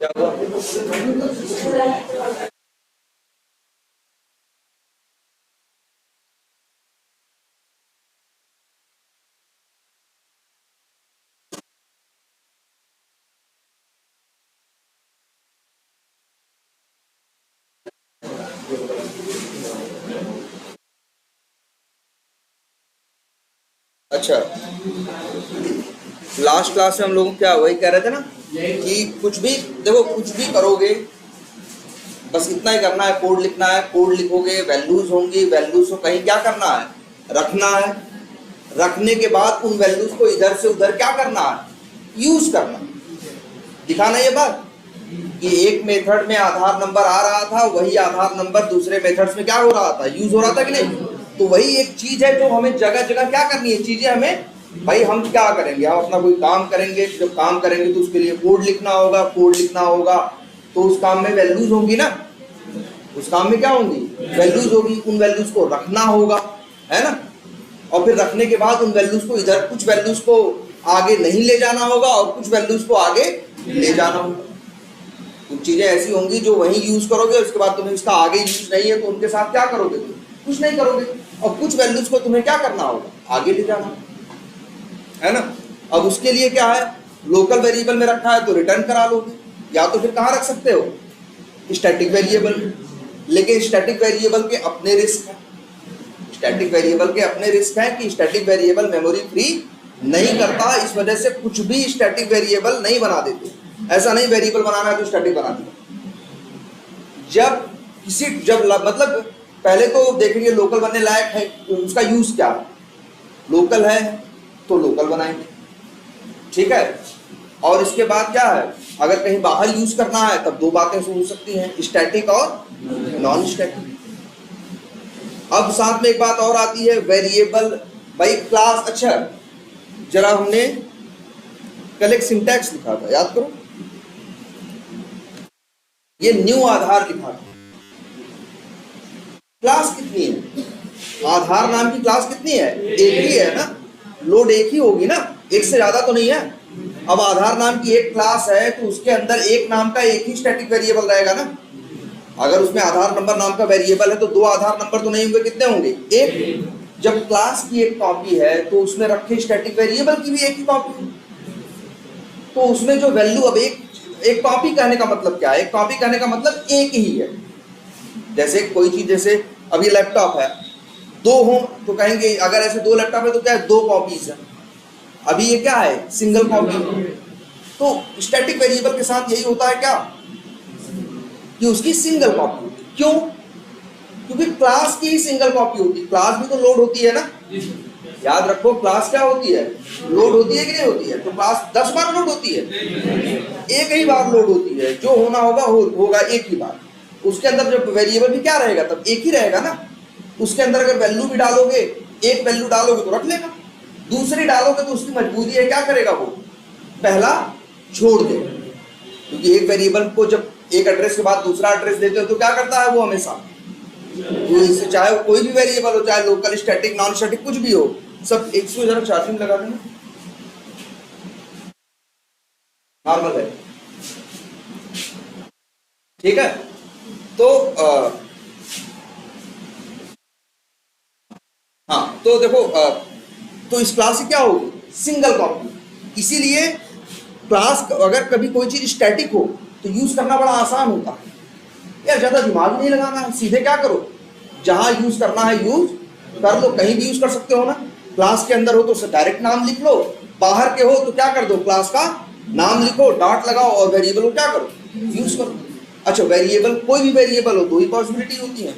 क्या हुआ? अच्छा, लास्ट क्लास में हम लोग क्या वही कह रहे थे ना कि कुछ भी देखो, कुछ भी करोगे बस इतना ही करना है, कोड लिखना है, कोड लिखोगे, वैल्यूज होंगी, वैल्यूज को कहीं क्या करना है, रखना है। रखने के बाद उन वैल्यूज को इधर से उधर क्या करना है, यूज करना। दिखाना ये बात कि एक मेथड में आधार नंबर आ रहा था, वही आधार नंबर दूसरे मेथड्स में क्या हो रहा था, यूज हो रहा था कि नहीं। तो वही एक चीज है जो हमें जगह जगह क्या करनी है, चीजें हमें, भाई हम क्या करेंगे, हम अपना कोई काम करेंगे, जब काम करेंगे तो उसके लिए कोड लिखना होगा, कोड लिखना होगा तो उस काम में वैल्यूज होंगी ना, उस काम में क्या होंगी, वैल्यूज होगी, उन वैल्यूज को रखना होगा, है ना। और फिर रखने के बाद उन वैल्यूज को इधर, कुछ वैल्यूज को आगे नहीं ले जाना होगा और कुछ वैल्यूज को आगे ले जाना होगा। कुछ चीजें ऐसी होंगी जो वहीं यूज करोगे, उसके बाद तुम्हें इसका आगे यूज नहीं है तो उनके साथ क्या करोगे, तुम कुछ नहीं करोगे। और कुछ वैल्यूज को तुम्हें क्या करना होगा, आगे ले जाना, है ना। अब उसके लिए क्या है, लोकल वेरिएबल में रखा है तो रिटर्न करा लोगे, या तो फिर कहाँ रख सकते हो, स्टैटिक वेरिएबल में। लेकिन स्टैटिक वेरिएबल के अपने रिस्क है, स्टैटिक वेरिएबल के अपने रिस्क है कि स्टैटिक वेरिएबल मेमोरी फ्री नहीं करता, इस वजह से कुछ भी स्टैटिक वेरिएबल नहीं बना देते। ऐसा नहीं वेरिएबल बनाना है तो स्टैटिक बना दिया। जब मतलब पहले तो देखेंगे लोकल बनने लायक है, उसका यूज क्या है, लोकल है तो लोकल बनाएंगे, ठीक है। और इसके बाद क्या है, अगर कहीं बाहर यूज करना है तब दो बातें हो सकती हैं, स्टैटिक और नॉन स्टैटिक। अब साथ में एक बात और आती है, वेरिएबल भाई क्लास। अच्छा, जरा हमने कल एक सिंटैक्स लिखा था, याद करो, ये न्यू आधार लिखा था। क्लास कितनी है, आधार नाम की क्लास कितनी है, एक ही है ना, लोड एक ही होगी ना, एक से ज्यादा तो नहीं है। अब आधार नाम की एक क्लास है तो उसके अंदर एक नाम का एक ही स्टैटिक वेरिएबल रहेगा ना। अगर उसमें आधार नंबर नाम का वेरिएबल है तो दो आधार नंबर तो नहीं होंगे, कितने होंगे, एक। जब क्लास की एक कॉपी है तो उसमें रखे स्टैटिक वेरिएबल की भी एक ही कॉपी है, तो उसमें जो वैल्यू, अब एक कॉपी कहने का मतलब क्या है, एक कॉपी कहने का मतलब एक ही है। जैसे कोई चीज, जैसे अब ये लैपटॉप है, दो हो तो कहेंगे, अगर ऐसे दो लैपटॉप है तो क्या है, दो कॉपीज है। अभी ये क्या है, सिंगल कॉपी। तो स्टैटिक वेरिएबल के साथ यही होता है क्या, कि उसकी सिंगल कॉपी होती। क्यों, क्योंकि क्लास की ही सिंगल कॉपी होती है। क्लास भी तो लोड होती है ना, याद रखो, क्लास क्या होती है, लोड होती है कि नहीं होती है। तो क्लास 10 बार लोड होती है, एक ही बार लोड होती है, जो होना होगा होगा एक ही बार। उसके अंदर जब वेरिएबल भी क्या रहेगा, तब एक ही रहेगा ना। उसके अंदर अगर वैल्यू भी डालोगे, एक वैल्यू डालोगे तो रख लेगा, दूसरी डालोगे तो उसकी मजबूरी है, क्या करेगा वो, पहला छोड़ देगा। क्योंकि एक वेरिएबल को जब एक एड्रेस के बाद दूसरा एड्रेस देते हो तो क्या करता है वो हमेशा, तो इससे चाहे कोई भी वेरिएबल हो, चाहे लोकल, स्टैटिक, नॉन स्टैटिक, कुछ भी हो, सब एक से जरा चार्जिंग लगा देना, नॉर्मल है, ठीक है। तो हाँ, तो देखो, तो इस क्लास से क्या होगी, सिंगल कॉपी। इसीलिए क्लास, अगर कभी कोई चीज स्टैटिक हो तो यूज करना बड़ा आसान होता है यार, ज्यादा दिमाग नहीं लगाना है, सीधे क्या करो, जहां यूज करना है यूज कर लो, कहीं भी यूज कर सकते हो ना। क्लास के अंदर हो तो डायरेक्ट नाम लिख लो, बाहर के हो तो क्या कर दो, क्लास का नाम लिखो, डॉट लगाओ और वेरिएबल को क्या करो, यूज करो। अच्छा, वेरिएबल, कोई भी वेरिएबल हो, दो ही पॉसिबिलिटी होती है,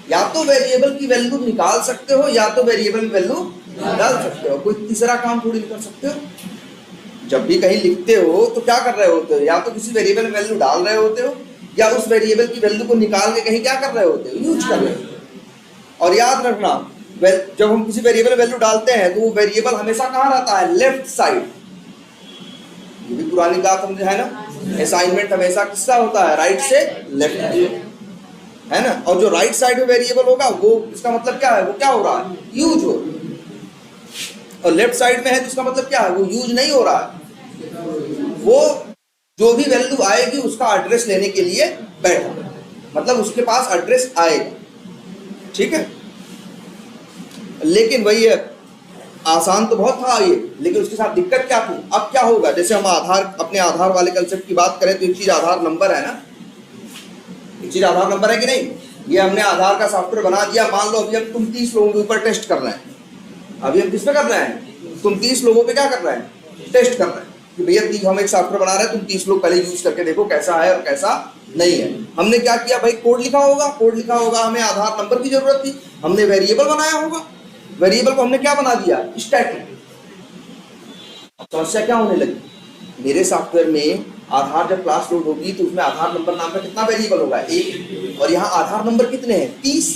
या तो वेरिएबल की वैल्यू निकाल सकते हो या तो वेरिएबल की वैल्यू डाल सकते हो, कोई तीसरा काम थोड़ी कर सकते हो। जब भी कहीं लिखते हो तो क्या कर रहे होते हो, या तो किसी वेरिएबल में वैल्यू डाल रहे होते हो या उस वेरिएबल की वैल्यू को निकाल के कहीं क्या कर रहे होते हो, यूज कर रहे हो। और याद रखना, जब हम किसी वेरिएबल में वैल्यू डालते हैं तो वो वेरिएबल हमेशा कहाँ रहता है, लेफ्ट साइड। ये भी पुरानी बात समझे है ना, असाइनमेंट हमेशा किसका होता है, राइट से लेफ्ट, है ना। और जो राइट साइड में वेरिएबल होगा वो, इसका मतलब क्या है, वो क्या हो रहा है, यूज हो। और लेफ्ट साइड में है तो इसका मतलब क्या है, वो यूज नहीं हो रहा है, वो जो भी वैल्यू आएगी उसका एड्रेस लेने के लिए बैठा, मतलब उसके पास एड्रेस आएगा, ठीक है। लेकिन वही है, आसान तो बहुत था ये, लेकिन उसके साथ दिक्कत क्या थी। अब क्या होगा, जैसे हम आधार, अपने आधार वाले कंसेप्ट की बात करें तो एक चीज आधार नंबर है ना, एक चीज आधार नंबर है कि नहीं। ये हमने आधार का सॉफ्टवेयर बना दिया, मान लो अभी हम तुम 30 लोगों के ऊपर टेस्ट कर रहे हैं, अभी हम किस पे कर रहे हैं, तुम 30 लोगों पे क्या कर रहे हैं, टेस्ट कर रहे हैं कि भैया हम एक सॉफ्टवेयर बना रहे हैं, तुम 30 लोग पहले यूज करके देखो कैसा है और कैसा नहीं है। हमने क्या किया भाई, कोड लिखा होगा, कोड लिखा होगा, हमें आधार नंबर की जरूरत थी, हमने वेरिएबल बनाया होगा, वेरिएबल को हमने क्या बना दिया, स्टैटिक। समस्या क्या होने लगी, मेरे सॉफ्टवेयर में आधार जब क्लास लोड होगी तो उसमें आधार नंबर नाम का कितना वेरिएबल होगा, एक, और यहाँ आधार नंबर कितने हैं, 30।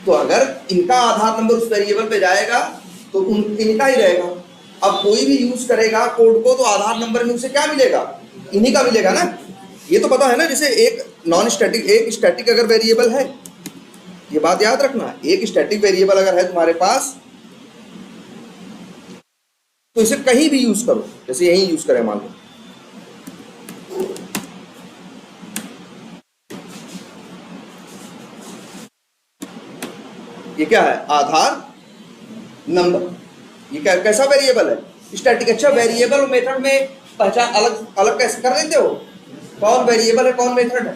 तो अगर इनका आधार नंबर उस वेरिएबल पे जाएगा तो इनका ही रहेगा। अब कोई भी यूज करेगा कोड को तो आधार नंबर में उसे क्या मिलेगा, इन्हीं का मिलेगा ना। ये तो पता है ना, जैसे एक नॉन स्टैटिक, एक स्टैटिक अगर वेरिएबल है, ये बात याद रखना, एक स्टैटिक वेरिएबल अगर है तुम्हारे पास तो इसे कहीं भी यूज करो, जैसे यहीं यूज करें मान लो, ये क्या है, आधार नंबर, ये क्या कैसा वेरिएबल है, स्टैटिक। अच्छा, वेरिएबल और मेथड में पहचान अलग अलग कैसे कर लेते हो, कौन वेरिएबल है कौन मेथड है।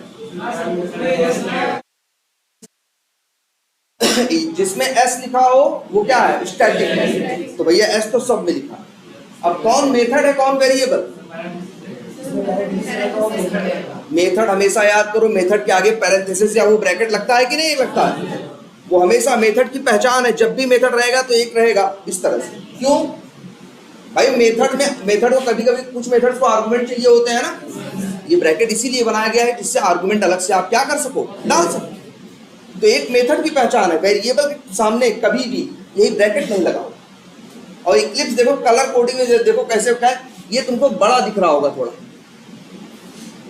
जिसमें एस लिखा हो वो क्या है, स्टैटिक है, तो भैया एस तो सब में लिखा। अब कौन मेथड है कौन वेरिएबल, मेथड हमेशा याद करो, मेथड के आगे पैरेंथेसिस या वो ब्रैकेट लगता है कि नहीं लगता है, वो हमेशा मेथड की पहचान है। जब भी मेथड रहेगा तो एक रहेगा इस तरह से, क्यों भाई, मेथड में, मेथड को कभी कभी कुछ मेथड्स को आर्गुमेंट चाहिए होते हैं ना, ये ब्रैकेट इसीलिए बनाया गया है जिससे आर्गुमेंट अलग से आप क्या कर सको, डाल सको। तो एक मेथड की पहचान है, वेरिएबल के सामने कभी भी यही ब्रैकेट नहीं लगाओ। और इक्लिप्स देखो कलर कोडिंग में देखो कैसे होता है, ये तुमको बड़ा दिख रहा होगा थोड़ा,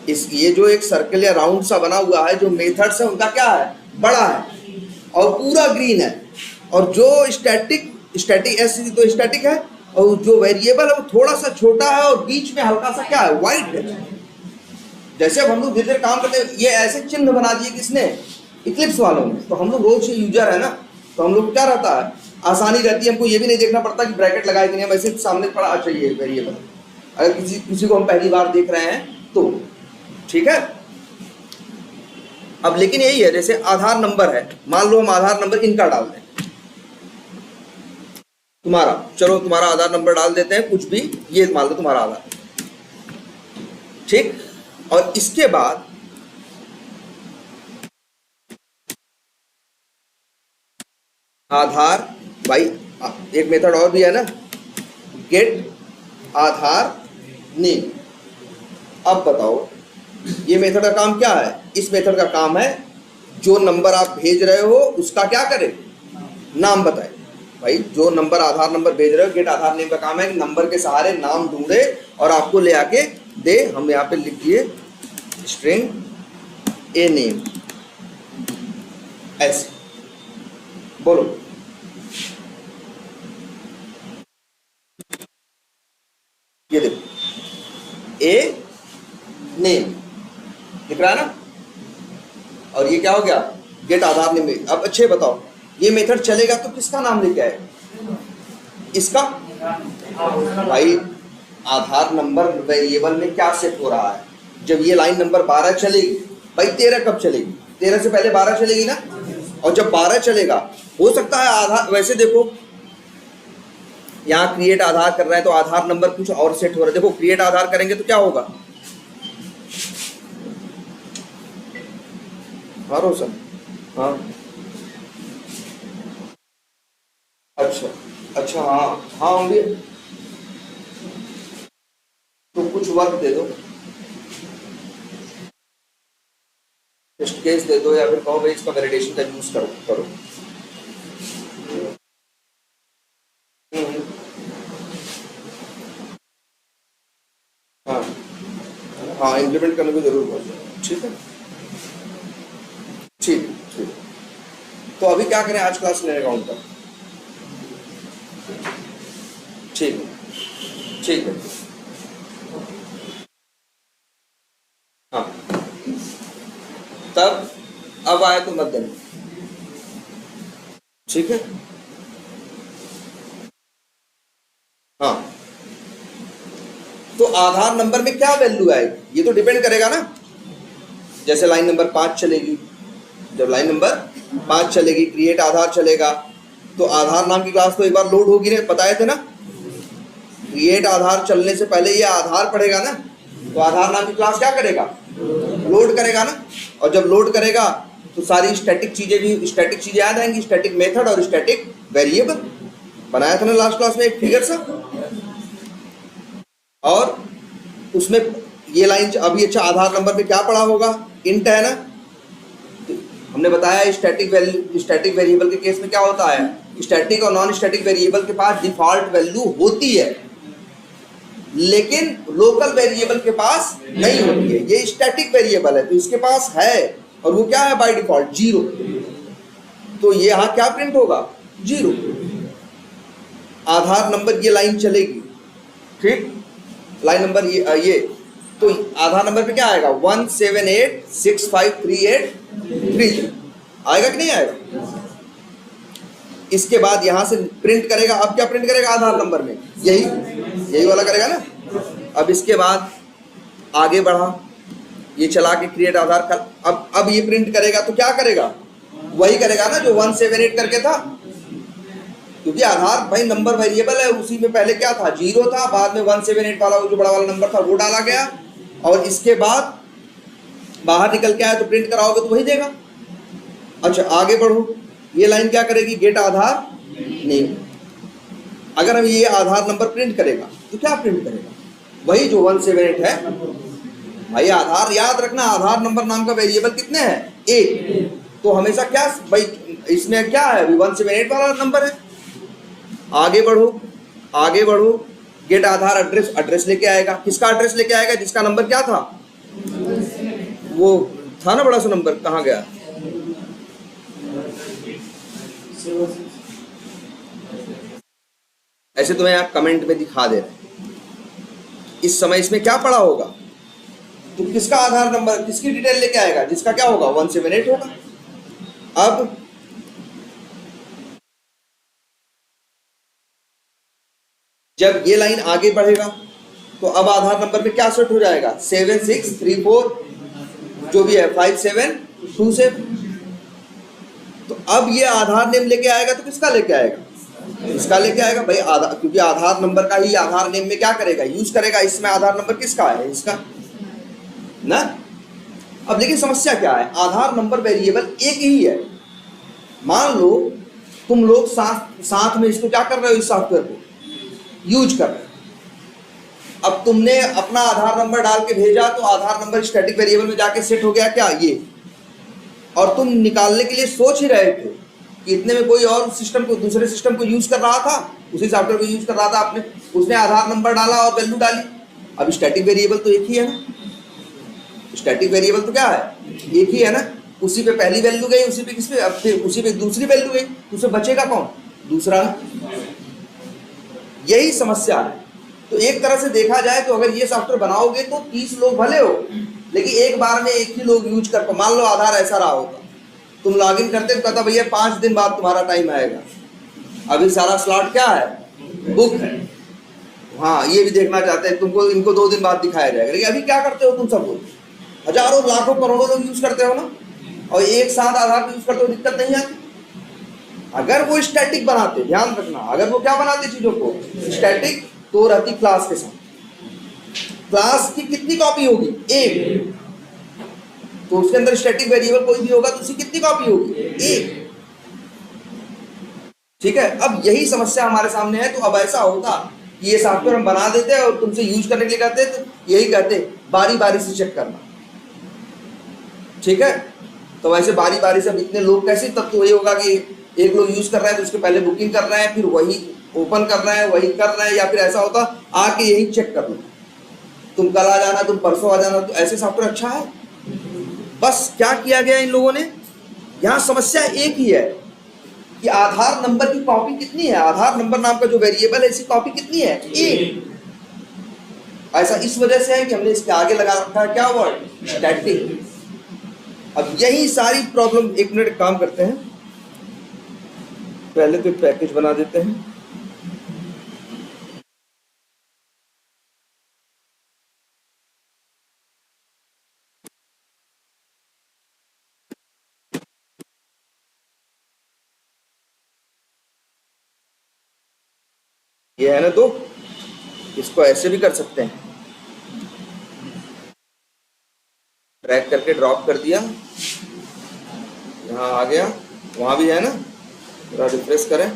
इस ये जो एक सर्कल या राउंड सा बना हुआ है, जो मेथड्स है उनका क्या है, बड़ा है और पूरा ग्रीन है, और जो स्टैटिक एस तो स्टैटिक है, और जो वेरिएबल है वो थोड़ा सा छोटा है और बीच में हल्का सा क्या है, व्हाइट है। जैसे अब हम लोग धीरे धीरे काम करते हैं, ये ऐसे चिन्ह बना दिए किसने, इक्लिप्स वालों ने। तो हम लोग रोज से यूजर है ना, तो हम लोग क्या रहता है, आसानी रहती है, हमको ये भी नहीं देखना पड़ता कि ब्रैकेट लगाए कि नहीं, वैसे सामने पड़ा अच्छा ये वेरिएबल, अगर किसी को हम पहली बार देख रहे हैं तो ठीक है। अब लेकिन यही है, जैसे आधार नंबर है, मान लो हम आधार नंबर इनका डाल दें, तुम्हारा, चलो तुम्हारा आधार नंबर डाल देते हैं कुछ भी, ये मान लो तुम्हारा आधार, ठीक। और इसके बाद आधार, भाई एक मेथड और भी है ना, गेट आधार नेम। अब बताओ ये मेथड का काम क्या है, इस मेथड का काम है जो नंबर आप भेज रहे हो उसका क्या करे, नाम बताए। भाई जो नंबर आधार नंबर भेज रहे हो, गेट आधार नेम का काम है कि नंबर के सहारे नाम ढूंढे और आपको ले आके दे। हम यहाँ पे लिख दिए स्ट्रिंग ए नेम, ऐसे बोलो, ये देखो ए नेम दिख रहा है ना, और ये क्या हो गया, गेट आधार नेम। अब अच्छे बताओ ये मेथड चलेगा तो किसका नाम लेके आए, इसका। भाई आधार नंबर वेरिएबल में क्या सेट हो रहा है, जब ये लाइन नंबर 12 चलेगी, भाई 13 कब चलेगी, 13 से पहले 12 चलेगी ना, और जब 12 चलेगा हो सकता है आधार, वैसे देखो यहाँ क्रिएट आधार कर रहे हैं तो आधार नंबर कुछ और सेट हो रहा है। देखो क्रिएट आधार करेंगे तो क्या होगा, हाँ रोशन, हाँ अच्छा अच्छा, हाँ हाँ होंगे, तो कुछ वर्क दे दो, टेस्ट केस दे दो, या फिर कहो भाई इसका वैलिडेशन का यूज करो करो। हाँ हाँ, इम्प्लीमेंट करने को जरूर बोलो, ठीक है, ठीक ठीक। तो अभी क्या करें, आज क्लास लेने का उनका, ठीक है ठीक है। तब अब आए तो मत देना, ठीक है। हाँ, तो आधार नंबर में क्या वैल्यू आएगी ये तो डिपेंड करेगा ना। जैसे लाइन नंबर 5 चलेगी, जब लाइन नंबर 5 चलेगी, क्रिएट आधार चलेगा, तो आधार नाम की क्लास तो एक बार लोड होगी, बताए थे ना। क्रिएट आधार चलने से पहले ये आधार पढ़ेगा ना, तो आधार नाम की क्लास क्या करेगा, लोड करेगा ना। और जब लोड करेगा तो सारी स्टैटिक चीजें याद आएंगी, स्टैटिक मेथड और स्टैटिक वेरिएबल। बनाया था ना लास्ट क्लास में एक फिगर सा, और उसमें ये लाइन अभी अच्छा आधार नंबर पे क्या पढ़ा होगा, इंट है ना। तो हमने बताया स्टैटिक वेरिएबल के केस में क्या होता है, स्टैटिक और नॉन स्टैटिक वेरिएबल के पास डिफॉल्ट वैल्यू होती है, लेकिन लोकल वेरिएबल के पास नहीं होती है। ये स्टैटिक वेरिएबल है तो इसके पास है, और वो क्या है बाय डिफॉल्ट 0। तो ये यहां क्या प्रिंट होगा, 0। आधार नंबर ये लाइन चलेगी, ठीक। लाइन नंबर ये तो आधार नंबर पे क्या आएगा, 178653830 आएगा कि नहीं आएगा। इसके बाद यहां से प्रिंट करेगा, अब क्या प्रिंट करेगा आधार नंबर में, यही वाला करेगा ना। अब इसके बाद आगे बढ़ा, ये चला के क्रिएट आधार का, अब ये प्रिंट करेगा तो क्या करेगा, वही करेगा ना जो 178 करके था, क्योंकि आधार भाई नंबर वेरिएबल है, उसी में पहले क्या था 0 था, बाद में 178 वाला जो बड़ा वाला नंबर था वो डाला गया, और इसके बाद बाहर निकल के आया तो प्रिंट कराओगे तो वही देगा। अच्छा आगे बढ़ो, ये लाइन क्या करेगी, गेट आधार नेम। अगर हम ये आधार नंबर प्रिंट करेगा तो क्या प्रिंट करेगा, वही जो 178 है। भाई आधार याद रखना, आधार नंबर नाम का वेरिएबल कितने हैं, 1। तो हमेशा क्या भाई इसमें क्या है, 178 वाला नंबर है। आगे बढ़ो, गेट आधार एड्रेस लेके आएगा। किसका एड्रेस लेके आएगा, जिसका नंबर क्या था, वो था ना बड़ा सा नंबर, कहाँ गया, ऐसे तुम्हें यहाँ कमेंट में दिखा दे रहे हैं। इस समय इसमें क्या पड़ा होगा, तो किसका आधार नंबर, किसकी डिटेल लेके आएगा, जिसका क्या होगा 178 होगा। अब जब ये लाइन आगे बढ़ेगा तो अब आधार नंबर में क्या सेट हो जाएगा, 7634 जो भी है 5727। तो अब ये आधार नेम लेके आएगा तो किसका लेके आएगा, इसका लेके आएगा भाई आधार, क्योंकि आधार नंबर का ही आधार नेम में क्या करेगा, यूज करेगा। इसमें आधार नंबर किसका है, इसका ना। अब देखिए समस्या क्या है, आधार नंबर वेरिएबल एक ही है। मान लो तुम लोग साथ में इसको क्या कर रहे हो, इस सॉफ्टवेयर को यूज कर रहे हो। अब तुमने अपना आधार नंबर डाल के भेजा तो आधार नंबर स्टैटिक वेरिएबल में जाके सेट हो गया क्या ये, और तुम निकालने के लिए सोच ही रहे थे कि इतने में कोई और सिस्टम को, दूसरे सिस्टम को यूज कर रहा था, उसी सॉफ्टवेयर को यूज कर रहा था आपने, उसने आधार नंबर डाला और वैल्यू डाली। अब स्टैटिक वेरिएबल तो एक ही है ना, स्टैटिक वेरिएबल तो क्या है, एक ही है ना। उसी पे पहली वैल्यू गई, उसी पे किस पे, अब फिर उसी पे दूसरी वैल्यू गई, तो उसमें बचेगा कौन, दूसरा। यही समस्या है। तो एक तरह से देखा जाए तो अगर ये सॉफ्टवेयर बनाओगे तो 30 लोग भले हो, लेकिन एक बार में एक ही लोग यूज कर पाओ। मान लो आधार ऐसा रहा होता, तुम लॉगिन करते तो कहता भैया 5 दिन बाद तुम्हारा टाइम आएगा, अभी सारा स्लॉट क्या है, बुक है। हाँ ये भी देखना चाहते हैं तुमको, इनको 2 दिन बाद दिखाया जाएगा, लेकिन अभी क्या करते हो तुम सब लोग, हजारों लाखों करोड़ों लोग यूज करते हो ना, और एक साथ आधार यूज करते हो, दिक्कत नहीं आती। अगर वो स्टैटिक बनाते, ध्यान रखना, अगर वो क्या बनाते चीजों को स्टैटिक, तो रहती क्लास के साथ। क्लास की कितनी कॉपी होगी, एक। तो उसके अंदर स्टैटिक वेरिएबल कोई भी होगा तो उसकी कितनी कॉपी होगी, एक। ठीक है, अब यही समस्या हमारे सामने है। तो अब ऐसा होता कि ये सॉफ्टवेयर हम बना देते और तुमसे यूज करने के लिए कहते, तो यही कहते बारी बारी से चेक करना। ठीक है, तो वैसे बारी बारी से अब इतने लोग कैसे, तब तो वही होगा कि एक लोग यूज कर रहा है तो उसके पहले बुकिंग कर रहा है, फिर वही ओपन कर रहा है, वही कर रहा है, या फिर ऐसा होता आके यही चेक कर लो, तुम कल आ जाना, तुम परसों आ जाना। तो ऐसे सॉफ्टवेयर अच्छा है। बस क्या किया गया इन लोगों ने, यहाँ समस्या एक ही है कि आधार नंबर की कॉपी कितनी है, आधार नंबर नाम का जो वेरिएबल है इसकी कॉपी कितनी है, एक। ऐसा इस वजह से है कि हमने इसके आगे लगा रखा है क्या वर्ड, स्टैटिक। अब यही सारी प्रॉब्लम, एक मिनट काम करते हैं, पहले तो एक पैकेज बना देते हैं। ये है ना दो, इसको ऐसे भी कर सकते हैं, ड्रैग करके ड्रॉप कर दिया, यहाँ आ गया, वहां भी है ना, थोड़ा रिफ्रेश करें,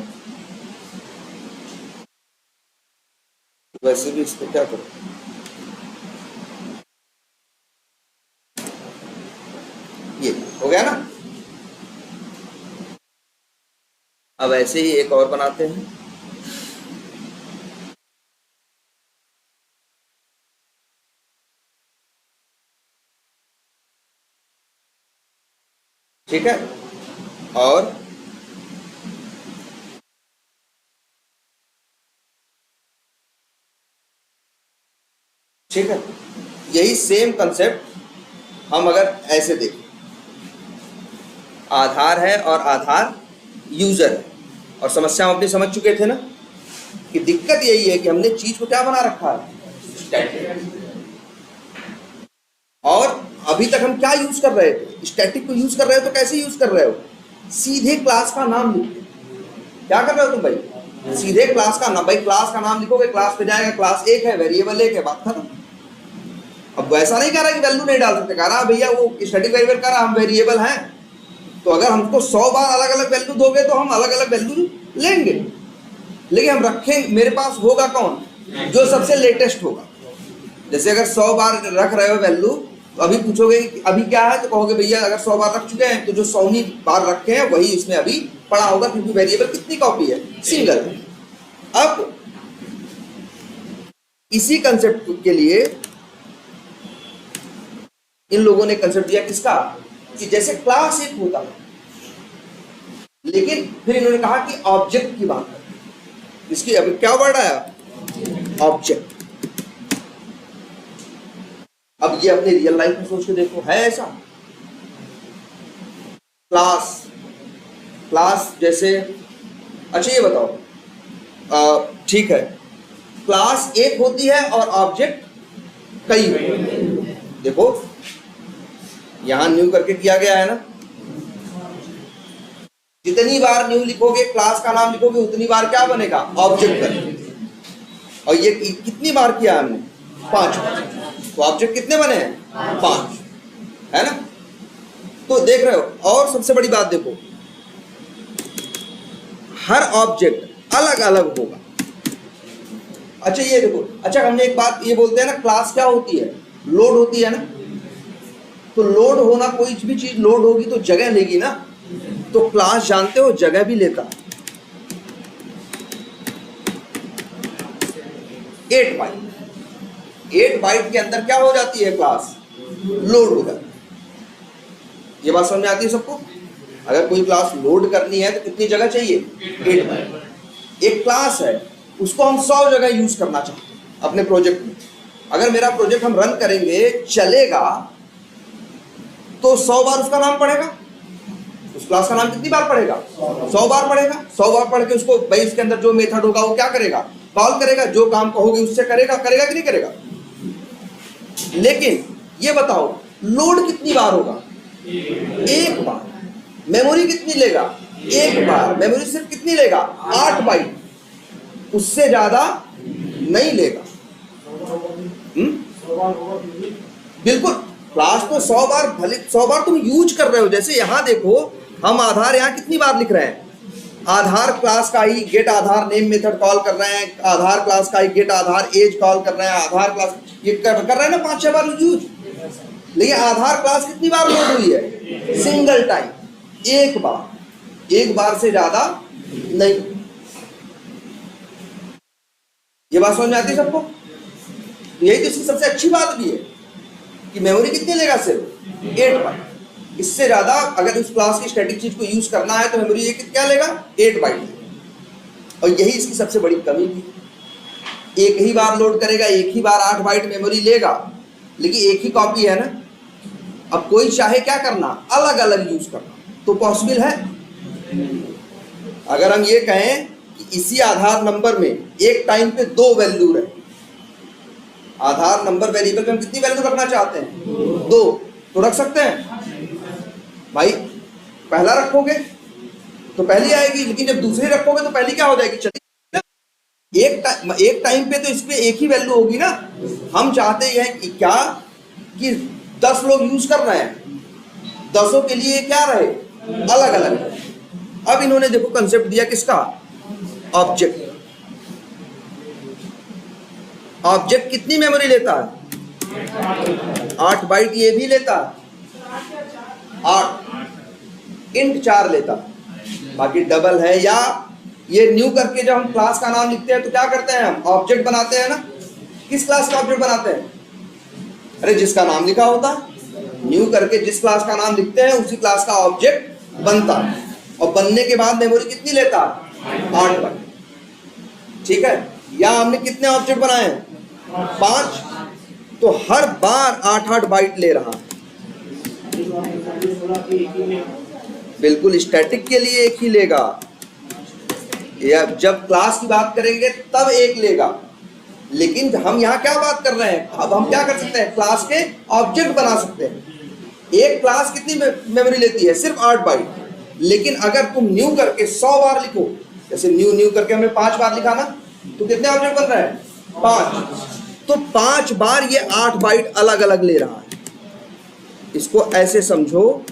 वैसे भी इसको क्या करो, ये हो गया ना। अब ऐसे ही एक और बनाते हैं, ठीक है, और ठीक है, यही सेम कंसेप्ट हम अगर ऐसे देखें, आधार है और आधार यूजर है, और समस्या हम अपनी समझ चुके थे ना कि दिक्कत यही है कि हमने चीज को क्या बना रखा है, स्टैटिक। और अभी तक हम क्या यूज कर रहे थे, स्टैटिक को यूज कर रहे हो तो कैसे यूज कर रहे हो, सीधे क्लास का नाम लिखो। क्या कर रहे हो तुम भाई, सीधे क्लास का नाम, भाई क्लास का नाम लिखोगे, क्लास पे जाएगा, क्लास एक है, वेरिएबल एक है, बात खत्म। अब वैसा नहीं कह रहा कि वैल्यू नहीं डाल सकते, कह रहा भैया वो स्टैटिक वेरिएबल कह रहा हम वेरिएबल हैं, तो अगर हमको 100 बार अलग अलग वैल्यू दोगे तो हम अलग अलग वैल्यू लेंगे, लेकिन हम रखेंगे, मेरे पास होगा कौन, जो सबसे लेटेस्ट होगा। जैसे अगर 100 बार रख रहे हो वैल्यू, तो अभी पूछोगे अभी क्या है, तो कहोगे भैया अगर 100 बार रख चुके हैं तो जो 100वीं बार रखे हैं वही इसमें अभी पड़ा होगा, क्योंकि वेरिएबल कितनी कॉपी है, सिंगल। अब इसी कंसेप्ट के लिए इन लोगों ने कंसेप्ट दिया किसका, कि जैसे क्लास एक होता है, लेकिन फिर इन्होंने कहा कि ऑब्जेक्ट की बात है, इसकी अभी क्या वर्ड आया, ऑब्जेक्ट। अब ये अपने रियल लाइफ में सोच के देखो, है ऐसा, क्लास जैसे, अच्छा ये बताओ, ठीक है, क्लास एक होती है और ऑब्जेक्ट कई होते हैं। देखो यहां न्यू करके किया गया है ना, जितनी बार न्यू लिखोगे, क्लास का नाम लिखोगे, उतनी बार क्या बनेगा, ऑब्जेक्ट बनेगा। और ये कितनी बार किया हमने, 5 बार, तो ऑब्जेक्ट कितने बने हैं, 5, है ना। तो देख रहे हो, और सबसे बड़ी बात देखो, हर ऑब्जेक्ट अलग अलग होगा। अच्छा ये देखो, अच्छा हमने एक बात ये बोलते हैं ना, क्लास क्या होती है, लोड होती है ना, तो लोड होना, कोई भी चीज लोड होगी तो जगह लेगी ना, तो क्लास जानते हो जगह भी लेता है। 8 बाइट, 8 बाइट के अंदर क्या हो जाती है, क्लास लोड हो जाती है। ये बात समझ में आती है सबको, अगर कोई क्लास लोड करनी है तो कितनी जगह चाहिए, 8 बाइट। एक क्लास है, उसको हम 100 जगह यूज करना चाहते हैं अपने प्रोजेक्ट में। अगर मेरा प्रोजेक्ट हम रन करेंगे, चलेगा, तो 100 बार उसका नाम पढ़ेगा, उस क्लास का नाम कितनी बार पढ़ेगा, 100 बार पढ़ेगा। 100 बार पढ़ के उसको भाई उसके अंदर जो मेथड होगा वो क्या करेगा, कॉल करेगा, जो काम कहोगे उससे करेगा, करेगा कि नहीं करेगा। लेकिन ये बताओ लोड कितनी बार होगा, 1 बार। मेमोरी कितनी लेगा, 1 बार। मेमोरी सिर्फ कितनी लेगा, 8 बाइट, उससे ज्यादा नहीं लेगा। बिल्कुल, क्लास तो 100 बार, भले 100 बार तुम यूज कर रहे हो। जैसे यहां देखो, हम आधार यहां कितनी बार लिख रहे हैं, आधार क्लास का ही गेट आधार नेम मेथड कॉल कर रहे हैं, आधार क्लास का ही गेट आधार एज कॉल कर रहे हैं, आधार क्लास ये कर रहे हैं ना 5-6 बार यूज। लेकिन आधार क्लास कितनी बार लोड हुई है, सिंगल टाइम, 1 बार। 1 बार से ज्यादा नहीं। ये बात समझ में आती है सबको। यही तो इसकी सबसे अच्छी बात भी है कि मेमोरी कितनी लेगा, सिर्फ 8 बाइट। इससे ज्यादा अगर उस क्लास की स्टैटिक चीज को यूज करना है तो मेमोरी ये क्या लेगा, 8 बाइट। और यही इसकी सबसे बड़ी कमी भी, एक ही बार लोड करेगा, एक ही बार 8 बाइट मेमोरी लेगा, लेकिन एक ही कॉपी है ना, अब कोई चाहे क्या करना, अलग अलग यूज करना, तो पॉसिबल है। अगर हम ये कहें कि इसी आधार नंबर में एक टाइम पे दो वैल्यू रहे, आधार नंबर वेरिएबल में हम कितनी वैल्यू रखना चाहते हैं, दो, तो रख सकते हैं भाई। पहला रखोगे तो पहली आएगी, लेकिन जब दूसरी रखोगे तो पहली क्या हो जाएगी, चली। एक टाइम पे तो इसमें एक ही वैल्यू होगी ना। हम चाहते हैं कि क्या, कि 10 लोग यूज कर रहे हैं, 10 के लिए क्या रहे, अलग अलग। अब इन्होंने देखो कंसेप्ट दिया किसका, ऑब्जेक्ट। ऑब्जेक्ट कितनी मेमोरी लेता है, 8 बाइट ये भी लेता है, 8 इंट 4 लेता, बाकी डबल है। या ये न्यू करके जब हम क्लास का नाम लिखते हैं तो क्या करते हैं, हम ऑब्जेक्ट बनाते हैं ना। किस क्लास का ऑब्जेक्ट बनाते हैं, अरे जिसका नाम लिखा होता है। न्यू करके जिस क्लास का नाम लिखते हैं उसी क्लास का ऑब्जेक्ट बनता है, और बनने के बाद मेमोरी कितनी लेता है, 8 बाइट। ठीक है, या हमने कितने ऑब्जेक्ट बनाए हैं, 5, तो हर बार 8-8 बाइट ले रहा है। बिल्कुल स्टैटिक के लिए एक ही लेगा, या जब क्लास की बात करेंगे तब एक लेगा। लेकिन हम यहाँ क्या बात कर रहे हैं, अब हम क्या कर सकते हैं, क्लास के ऑब्जेक्ट बना सकते हैं। एक क्लास कितनी मेमोरी लेती है, सिर्फ 8 बाइट। लेकिन अगर तुम न्यू करके 100 बार लिखो, जैसे न्यू करके हमें 5 बार लिखा ना, तो कितने ऑब्जेक्ट बन रहे हैं, 5। तो 5 बार ये 8 बाइट अलग अलग ले रहा है। इसको ऐसे समझो,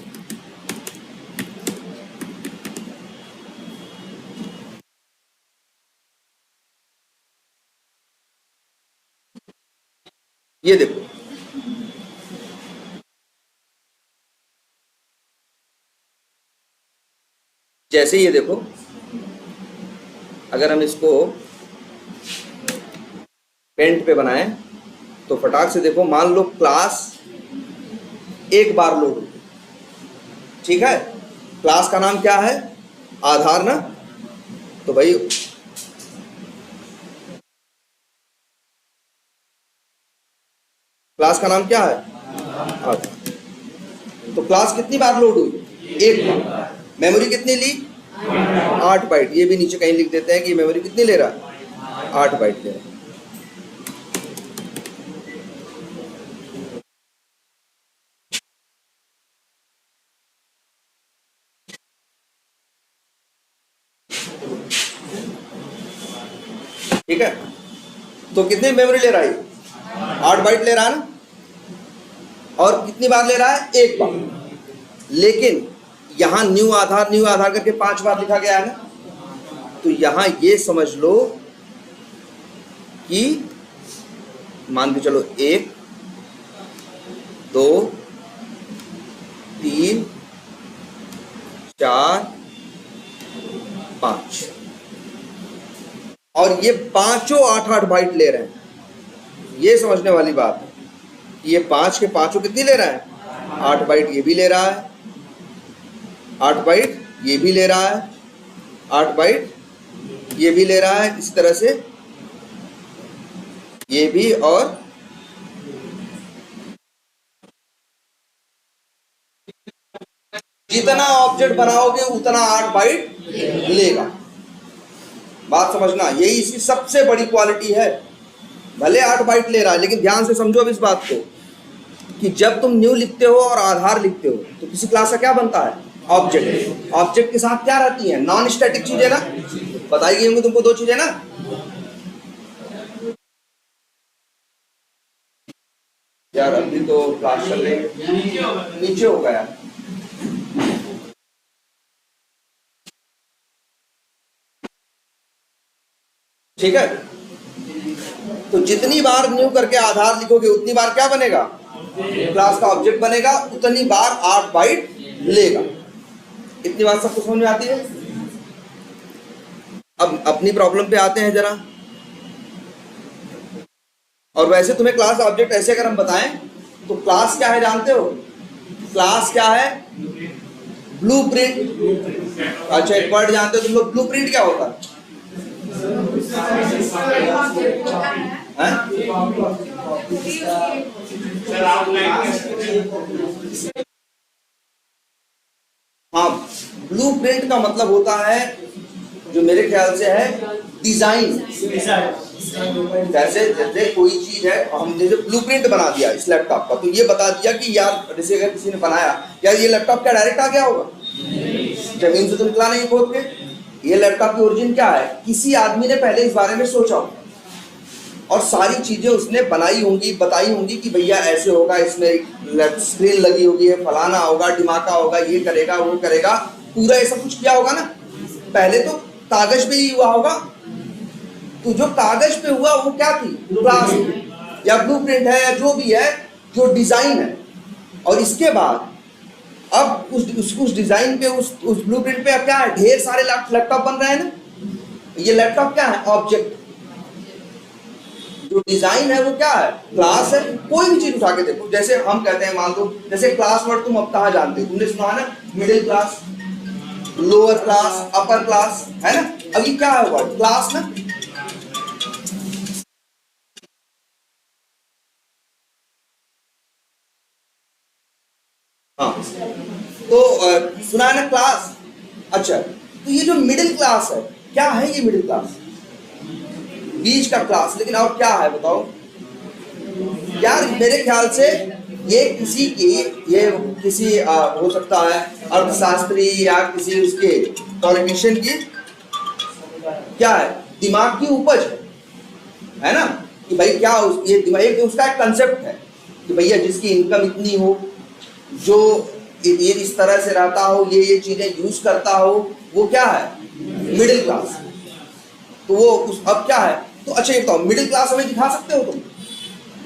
ये देखो जैसे ये देखो, अगर हम इसको पेंट पे बनाएं तो फटाक से देखो, मान लो क्लास एक बार लोड होगी, ठीक है। क्लास का नाम क्या है, आधार ना, तो भाई क्लास का नाम क्या है, आधार। तो क्लास कितनी बार लोड हुई, एक बार। मेमोरी कितनी ली, 8 बाइट। ये भी नीचे कहीं लिख देते हैं कि मेमोरी कितनी ले रहा है, 8 बाइट ले रहा है। ठीक है, तो कितनी मेमोरी ले रहा है, 8 बाइट ले रहा है ना, और कितनी बार ले रहा है, एक बार। लेकिन यहां न्यू आधार करके 5 बार लिखा गया है ना, तो यहां ये समझ लो कि मान के चलो 1 2 3 4 5, और ये पांचों 8-8 बाइट ले रहे हैं। ये समझने वाली बात है कि ये 5 के पांचों कितनी ले रहा है, 8 बाइट ये भी ले रहा है, 8 बाइट ये भी ले रहा है, 8 बाइट ये भी ले रहा है, इस तरह से ये भी। और जितना ऑब्जेक्ट बनाओगे उतना 8 बाइट लेगा। बात समझना, यही इसकी सबसे बड़ी क्वालिटी है। भले 8 बाइट ले रहा है, लेकिन ध्यान से समझो अब इस बात को कि जब तुम न्यू लिखते हो और आधार लिखते हो तो किसी क्लास का क्या बनता है, ऑब्जेक्ट। ऑब्जेक्ट के साथ क्या रहती है, नॉन स्टैटिक चीजें ना। बताई गई होंगी तुमको 2 चीजें ना, यार अभी तो क्लास चल रही है, नीचे हो गया। ठीक है, तो जितनी बार न्यू करके आधार लिखोगे उतनी बार क्या बनेगा, क्लास का ऑब्जेक्ट बनेगा, उतनी बार 8 बाइट लेगा। इतनी बात सबको समझ में आती है। अब अपनी प्रॉब्लम पे आते हैं जरा। और वैसे तुम्हें क्लास ऑब्जेक्ट ऐसे अगर हम बताएं तो क्लास क्या है जानते हो, क्लास क्या है, ब्लूप्रिंट। अच्छा एक वर्ड जानते हो तुम लोग, ब्लूप्रिंट क्या होता है, हाँ, ब्लूप्रिंट का मतलब होता है, जो मेरे ख्याल से है, डिजाइन। जैसे जैसे कोई चीज है, हम जैसे ब्लूप्रिंट बना दिया इस लैपटॉप का, तो ये बता दिया कि यार, जैसे अगर किसी ने बनाया, यार ये लैपटॉप क्या डायरेक्ट आ गया होगा? जमीन से तो निकला नहीं खोद के। ये लैपटॉप की ओरिजिन क्या है? किसी आदमी ने पहले इस बारे में सोचा होगा और सारी चीजें उसने बनाई होंगी, बताई होंगी कि भैया ऐसे होगा, इसमें स्क्रीन लगी होगी, फलाना होगा, ढिमाका होगा, ये करेगा, वो करेगा, पूरा ये सब कुछ किया होगा ना। पहले तो कागज पे ही हुआ होगा, तो जो कागज पे हुआ वो क्या थी? क्लास या ब्लूप्रिंट है, या जो भी है, जो डिजाइन है। और इसके बाद अब उस डिजाइन पे, उस ब्लूप्रिंट पे अब क्या है? ढेर सारे लैपटॉप बन रहे हैं ना। ये लैपटॉप क्या है? ऑब्जेक्ट। जो डिजाइन है वो क्या है? क्लास है। कोई भी चीज उठा के देखो, जैसे हम कहते हैं, मान लो जैसे क्लास वर्ड तुम अब कहाँ जानते हो? तुमने सुना है ना, middle class, lower class, upper class, है ना। अब ये क्या है वर्ड? क्लास ना। हाँ, तो सुना है ना क्लास। अच्छा, तो ये जो मिडिल क्लास है, क्या है ये मिडिल क्लास? बीच का क्लास। लेकिन और क्या है बताओ यार? मेरे ख्याल से ये किसी हो सकता है अर्थशास्त्री या किसी उसके पॉलिटिशियन की क्या है? दिमाग की उपज है ना, कि भाई क्या ये दिमाग, उसका एक कंसेप्ट है कि भैया जिसकी इनकम इतनी हो, जो ये इस तरह से रहता हो, ये चीजें यूज करता हो, वो क्या है? Middle class. तो वो अब क्या है? तो अच्छा ये बताओ, मिडिल क्लास हमें दिखा सकते हो तुम?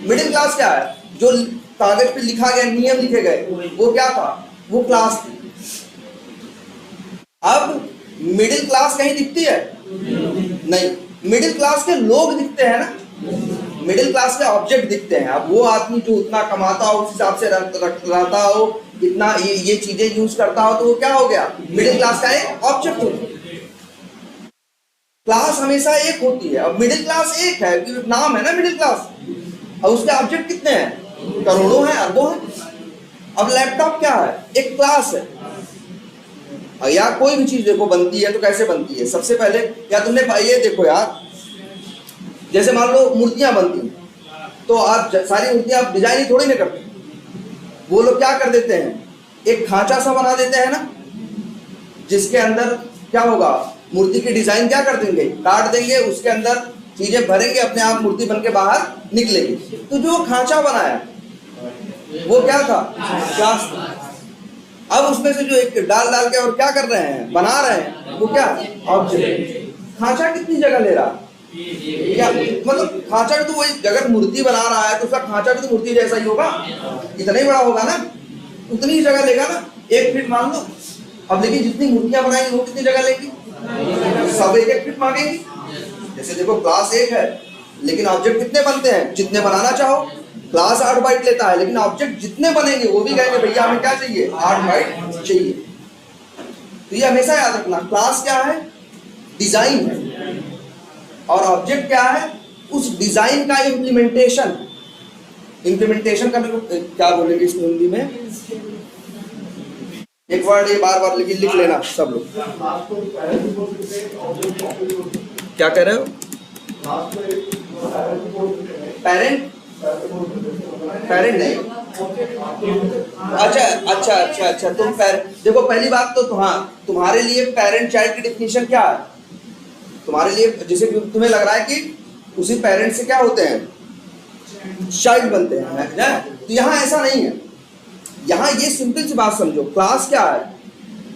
मिडिल क्लास क्या है? जो कागज पे लिखा गया, नियम लिखे गए, वो क्या था? वो क्लास थी। अब मिडिल क्लास कहीं दिखती है? नहीं। मिडिल क्लास के लोग दिखते हैं ना, मिडिल क्लास के ऑब्जेक्ट दिखते हैं। अब वो आदमी जो उतना कमाता हो, उस हिसाब से रहता हो, इतना ये चीजें यूज करता हो, तो वो क्या हो गया? मिडिल क्लास का एक ऑब्जेक्ट होता है। क्लास हमेशा एक होती है। अब मिडिल क्लास एक है, नाम है ना मिडिल क्लास। अब उसके ऑब्जेक्ट कितने हैं? करोड़ों हैं, अरबों हैं। अब लैपटॉप क्या है? एक क्लास है। या कोई भी चीज देखो बनती है तो कैसे बनती है? सबसे पहले या तुमने ये देखो यार, जैसे मान लो मूर्तियां बनती हैं, तो आप सारी मूर्तियां आप डिजाइन ही थोड़ी ना करते। वो लोग क्या कर देते हैं? एक खांचा सा बना देते हैं ना, जिसके अंदर क्या होगा? मूर्ति की डिजाइन क्या कर देंगे? काट देंगे, उसके अंदर चीजें भरेंगे, अपने आप मूर्ति बन के बाहर निकलेगी। तो जो खांचा बनाया वो क्या था? क्लास था। अब उसमें से जो एक डाल के और क्या कर रहे हैं? बना रहे हैं, वो क्या? ऑब्जेक्ट। खांचा कितनी जगह ले रहा है? क्या मतलब खांचा भी तो वही, अगर मूर्ति बना रहा है तो उसका खांचा भी तो मूर्ति जैसा ही होगा, इतना ही बड़ा होगा ना, उतनी ही जगह लेगा ना। 1 फीट मान लो। अब लेकिन जितनी मूर्तियां बनाएंगी वो कितनी जगह लेगी? सब 1-1 फीट मांगेंगी। जैसे देखो क्लास 1 है, लेकिन ऑब्जेक्ट कितने बनते हैं? जितने बनाना चाहो। क्लास 8 बाइट लेता है, लेकिन ऑब्जेक्ट जितने बनेंगे वो भी कहेंगे भैया हमें क्या चाहिए? 8 बाइट चाहिए। तो ये हमेशा याद रखना, क्लास क्या है? डिजाइन है। और ऑब्जेक्ट क्या है? उस डिजाइन का इम्प्लीमेंटेशन। इम्प्लीमेंटेशन का क्या बोलेंगे इसको हिंदी में? एक वर्ड ये बार बार लिख लेना सब लोग। क्या कह रहे हो? पेरेंट? पेरेंट नहीं। अच्छा तुम देखो, पहली बात तो हाँ, तुम्हारे लिए पेरेंट चाइल्ड की डिफिनीशन क्या है? तुम्हारे लिए जैसे तुम्हें लग रहा है कि उसी पेरेंट से क्या होते हैं? चाइल्ड बनते हैं ना? तो यहाँ ऐसा नहीं है। यहाँ ये सिंपल सी बात समझो, क्लास क्या है?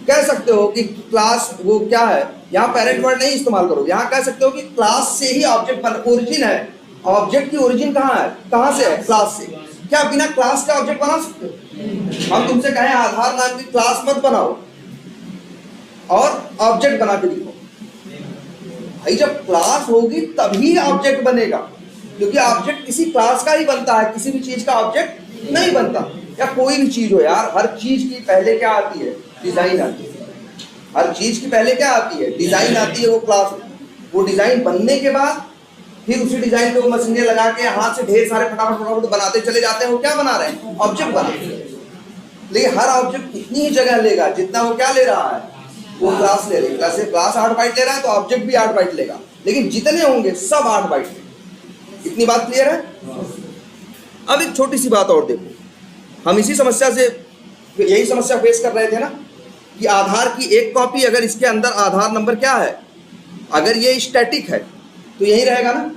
कह सकते हो कि क्लास वो क्या है? यहाँ पेरेंट वर्ड नहीं इस्तेमाल करो। यहाँ कह सकते हो कि क्लास से ही ऑब्जेक्ट ओरिजिन है। ऑब्जेक्ट की ओरिजिन कहाँ है? कहाँ से है? क्लास से। क्या बिना क्लास का ऑब्जेक्ट बना सकते हो? हम तुमसे कहें आधार नाम की क्लास मत बनाओ और ऑब्जेक्ट बना के दिखाओ, भाई जब क्लास होगी तभी ऑब्जेक्ट बनेगा, क्योंकि ऑब्जेक्ट किसी क्लास का ही बनता है, किसी भी चीज का ऑब्जेक्ट नहीं बनता। या कोई भी चीज हो यार, हर चीज की पहले क्या आती है? डिजाइन आती है। हर चीज की पहले क्या आती है? डिजाइन आती है, वो क्लास। वो डिजाइन बनने के बाद फिर उसी डिजाइन को मशीनें लगा के हाथ से ढेर सारे फटाफट बनाते चले जाते हैं। वो क्या बना रहे हैं? ऑब्जेक्ट बना रहे हैं। लेकिन हर ऑब्जेक्ट इतनी ही जगह लेगा जितना वो क्या ले रहा है, वो क्लास ले रही है। क्लास 8 बाइट ले रहा है तो ऑब्जेक्ट भी 8 बाइट लेगा, लेकिन जितने होंगे सब 8 बाइट लेंगे। इतनी बात क्लियर है? अब एक छोटी सी बात और देखो, हम इसी समस्या से, यही समस्या फेस कर रहे थे ना कि आधार की एक कॉपी, अगर इसके अंदर आधार नंबर क्या है, अगर ये स्टैटिक है तो यही रहेगा ना।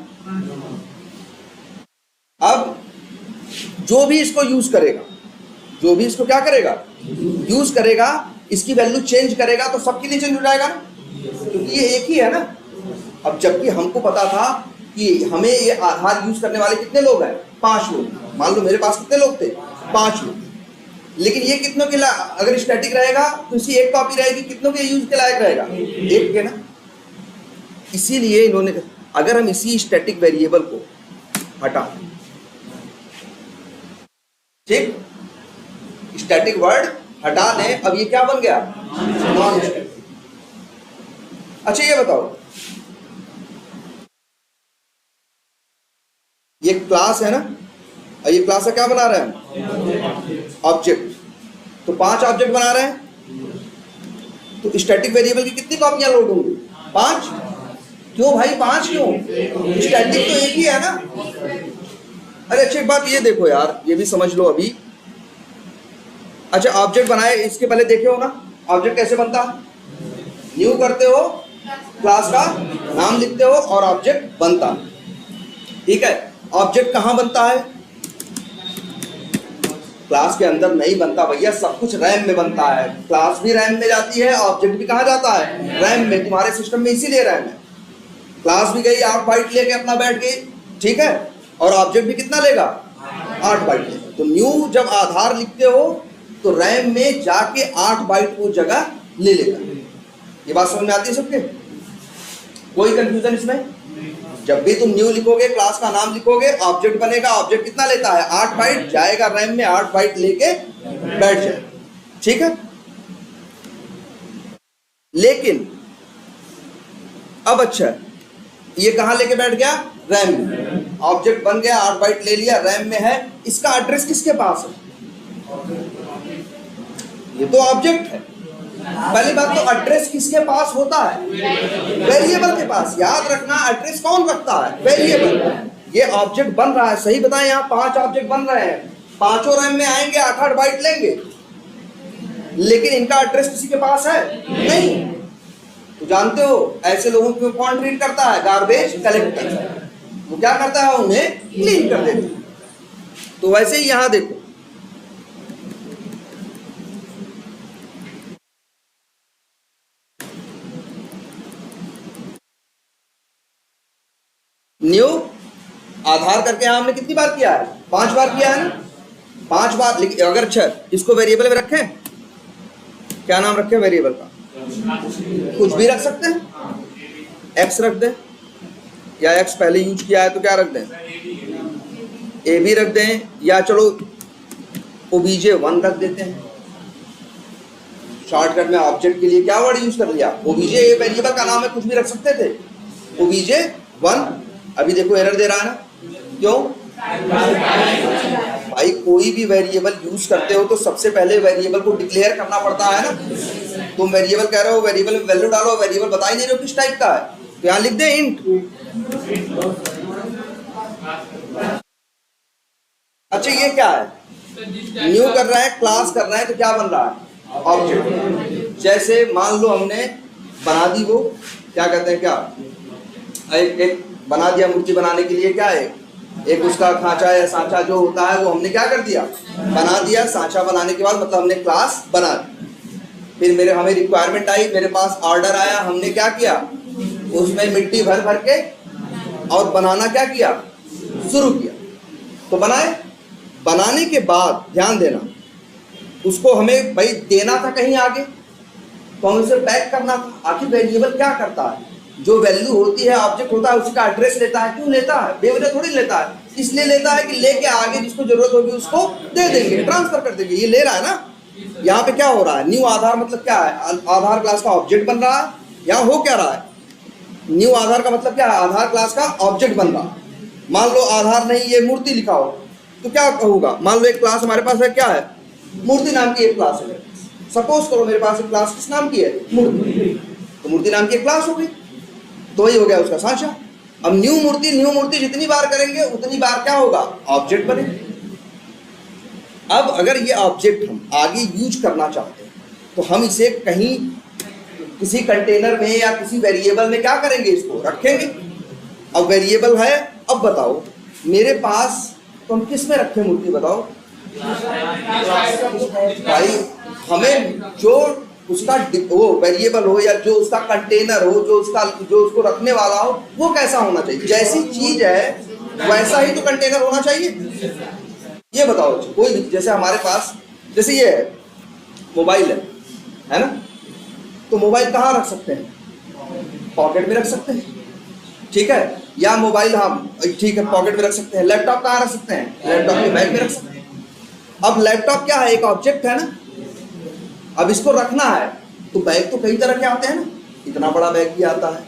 अब जो भी इसको यूज करेगा, जो भी इसको क्या करेगा, यूज करेगा, इसकी वैल्यू चेंज करेगा तो सबके लिए चेंज हो जाएगा ना, क्योंकि ये एक ही है ना। अब जबकि हमको पता था कि हमें ये आधार यूज करने वाले कितने लोग हैं, 5 लोग। मान लो मेरे पास कितने लोग थे, 5 लोग, लेकिन ये कितनों के अगर स्टैटिक रहेगा तो इसकी एक कॉपी रहेगी, कितनों के यूज के लायक रहेगा, एक के ना। इसीलिए इन्होंने, अगर हम इसी स्टैटिक वेरिएबल को हटा, ठीक, स्टैटिक वर्ड हटा दें, अब ये क्या बन गया, नॉन स्टैटिक। अच्छा ये बताओ, ये क्लास है ना, और ये क्लास का क्या बना रहे हैं, ऑब्जेक्ट। तो 5 ऑब्जेक्ट बना रहे हैं, तो स्टैटिक वेरिएबल की कितनी कॉपियां लोड होंगी, 5। क्यों भाई 5 क्यों, स्टैटिक तो एक ही है ना। अरे अच्छी बात ये देखो यार, ये भी समझ लो अभी। अच्छा ऑब्जेक्ट बनाए, इसके पहले देखे हो ना ऑब्जेक्ट कैसे बनता है, न्यू करते हो, क्लास का नाम लिखते हो और ऑब्जेक्ट बनता, ठीक है। ऑब्जेक्ट कहां बनता है, क्लास के अंदर नहीं बनता भैया, सब कुछ रैम में बनता है। क्लास भी रैम में जाती है, ऑब्जेक्ट भी कहां जाता है, रैम में। तुम्हारे सिस्टम में इसीलिए रैम है। क्लास भी गई 8 बाइट लेके अपना बैठ गई, ठीक है, और ऑब्जेक्ट भी कितना लेगा, 8 बाइट लेगा। तो न्यू जब आधार लिखते हो तो रैम में जाके 8 बाइट को जगह ले लेगा। ये बात समझ में आती है सबके, कोई कंफ्यूजन इसमें? जब भी तुम न्यू लिखोगे, क्लास का नाम लिखोगे, ऑब्जेक्ट बनेगा, ऑब्जेक्ट कितना लेता है, 8 बाइट, जाएगा रैम में, 8 बाइट लेके बैठ जाए, ठीक है। लेकिन अब अच्छा, ये कहां लेके बैठ गया, रैम में। ऑब्जेक्ट बन गया, 8 बाइट ले लिया, रैम में है, इसका एड्रेस किसके पास है, ये तो ऑब्जेक्ट है। पहली बात तो एड्रेस किसके पास होता है, वेरिएबल के पास। याद रखना, एड्रेस कौन रखता है, वेरिएबल। ये ऑब्जेक्ट बन रहा है, सही बताएं, यहाँ 5 ऑब्जेक्ट बन रहे हैं, पांचों रैम में आएंगे, 8-8 बाइट लेंगे, लेकिन इनका एड्रेस किसी के पास है नहीं। तो जानते हो ऐसे लोगों को कौन ट्रीट करता है, गार्बेज कलेक्टर। वो क्या करता है, उन्हें क्लीन कर देता है। तो वैसे ही यहां देखो, न्यू आधार करके हमने कितनी बार किया है, 5 बार किया है ना, 5 बार। लेकिन अगर अच्छा इसको वेरिएबल में रखें, क्या नाम रखें वेरिएबल का, कुछ भी रख सकते हैं, एक्स रख दें, या एक्स पहले यूज किया है तो क्या रख दें, ए भी रख दें, या चलो obj1 रख देते हैं। शॉर्टकट में ऑब्जेक्ट के लिए क्या वर्ड यूज कर लिया, obj। वेरिएबल का नाम है, कुछ भी रख सकते थे, obj1। अभी देखो एरर दे रहा है ना, क्यों भाई, कोई भी वेरिएबल यूज करते हो तो सबसे पहले वेरिएबल को डिक्लेयर करना पड़ता है ना। तुम वेरिएबल कह रहे हो, वेरिएबल में वैल्यू डालो, वेरिएबल बता ही नहीं रहे हो किस टाइप का है, तो यहां लिख दे इंट। अच्छा ये क्या है, न्यू कर रहा है, क्लास कर रहा है, तो क्या बन रहा है, ऑब्जेक्ट। जैसे मान लो हमने बना दी, वो क्या कहते हैं, क्या एक बना दिया, मूर्ति बनाने के लिए क्या है, एक उसका खांचा या सांचा जो होता है वो हमने क्या कर दिया, बना दिया। सांचा बनाने के बाद मतलब हमने क्लास बना दी। फिर हमें रिक्वायरमेंट आई, मेरे पास ऑर्डर आया, हमने क्या किया, उसमें मिट्टी भर भर के और बनाना क्या किया, शुरू किया। तो बनाने के बाद ध्यान देना, उसको हमें भाई देना था कहीं आगे, तो हमें उसे पैक करना था। आखिर वेरिएबल क्या करता है, जो वैल्यू होती है, ऑब्जेक्ट होता है, उसका एड्रेस लेता है। क्यों लेता है, बेवजह थोड़ी लेता है, इसलिए लेता है कि लेके आगे जिसको जरूरत होगी उसको दे देंगे, ट्रांसफर कर देंगे। ये ले रहा है ना, यहाँ पे क्या हो रहा है, न्यू आधार मतलब क्या है, आधार क्लास का ऑब्जेक्ट बन रहा है। यहाँ हो क्या रहा है, न्यू आधार का मतलब क्या है, आधार क्लास का ऑब्जेक्ट बन रहा है। मान लो आधार नहीं, ये मूर्ति लिखा हो तो क्या होगा, मान लो एक क्लास हमारे पास है, क्या है, मूर्ति नाम की एक क्लास है। सपोज करो मेरे पास एक क्लास किस नाम की है, मूर्ति, तो मूर्ति नाम की एक क्लास हो गई, तो वही हो गया उसका साँचा। अब न्यू मूर्ति जितनी बार करेंगे उतनी बार क्या होगा, ऑब्जेक्ट बनेगा। अब अगर ये ऑब्जेक्ट हम आगे यूज करना चाहते हैं तो हम इसे कहीं किसी कंटेनर में या किसी वेरिएबल में क्या करेंगे, इसको रखेंगे। अब वेरिएबल है, अब बताओ मेरे पास तो हम किस में रखें मूर्ति, बताओ भाई। हमें जो उसका वो वेरिएबल हो या जो उसका कंटेनर हो, जो उसको रखने वाला हो, वो कैसा होना चाहिए। जैसी चीज है वैसा ही तो कंटेनर होना चाहिए। ये बताओ कोई भी, जैसे हमारे पास जैसे ये है मोबाइल है ना, तो मोबाइल कहाँ रख सकते हैं, पॉकेट में रख सकते हैं, ठीक है, या मोबाइल हम ठीक है पॉकेट में रख सकते हैं। लैपटॉप कहाँ रख सकते हैं, लैपटॉप के बैग में रख सकते हैं। अब लैपटॉप क्या है, एक ऑब्जेक्ट है ना। अब इसको रखना है तो बैग तो कई तरह के आते हैं ना, इतना बड़ा बैग भी आता है,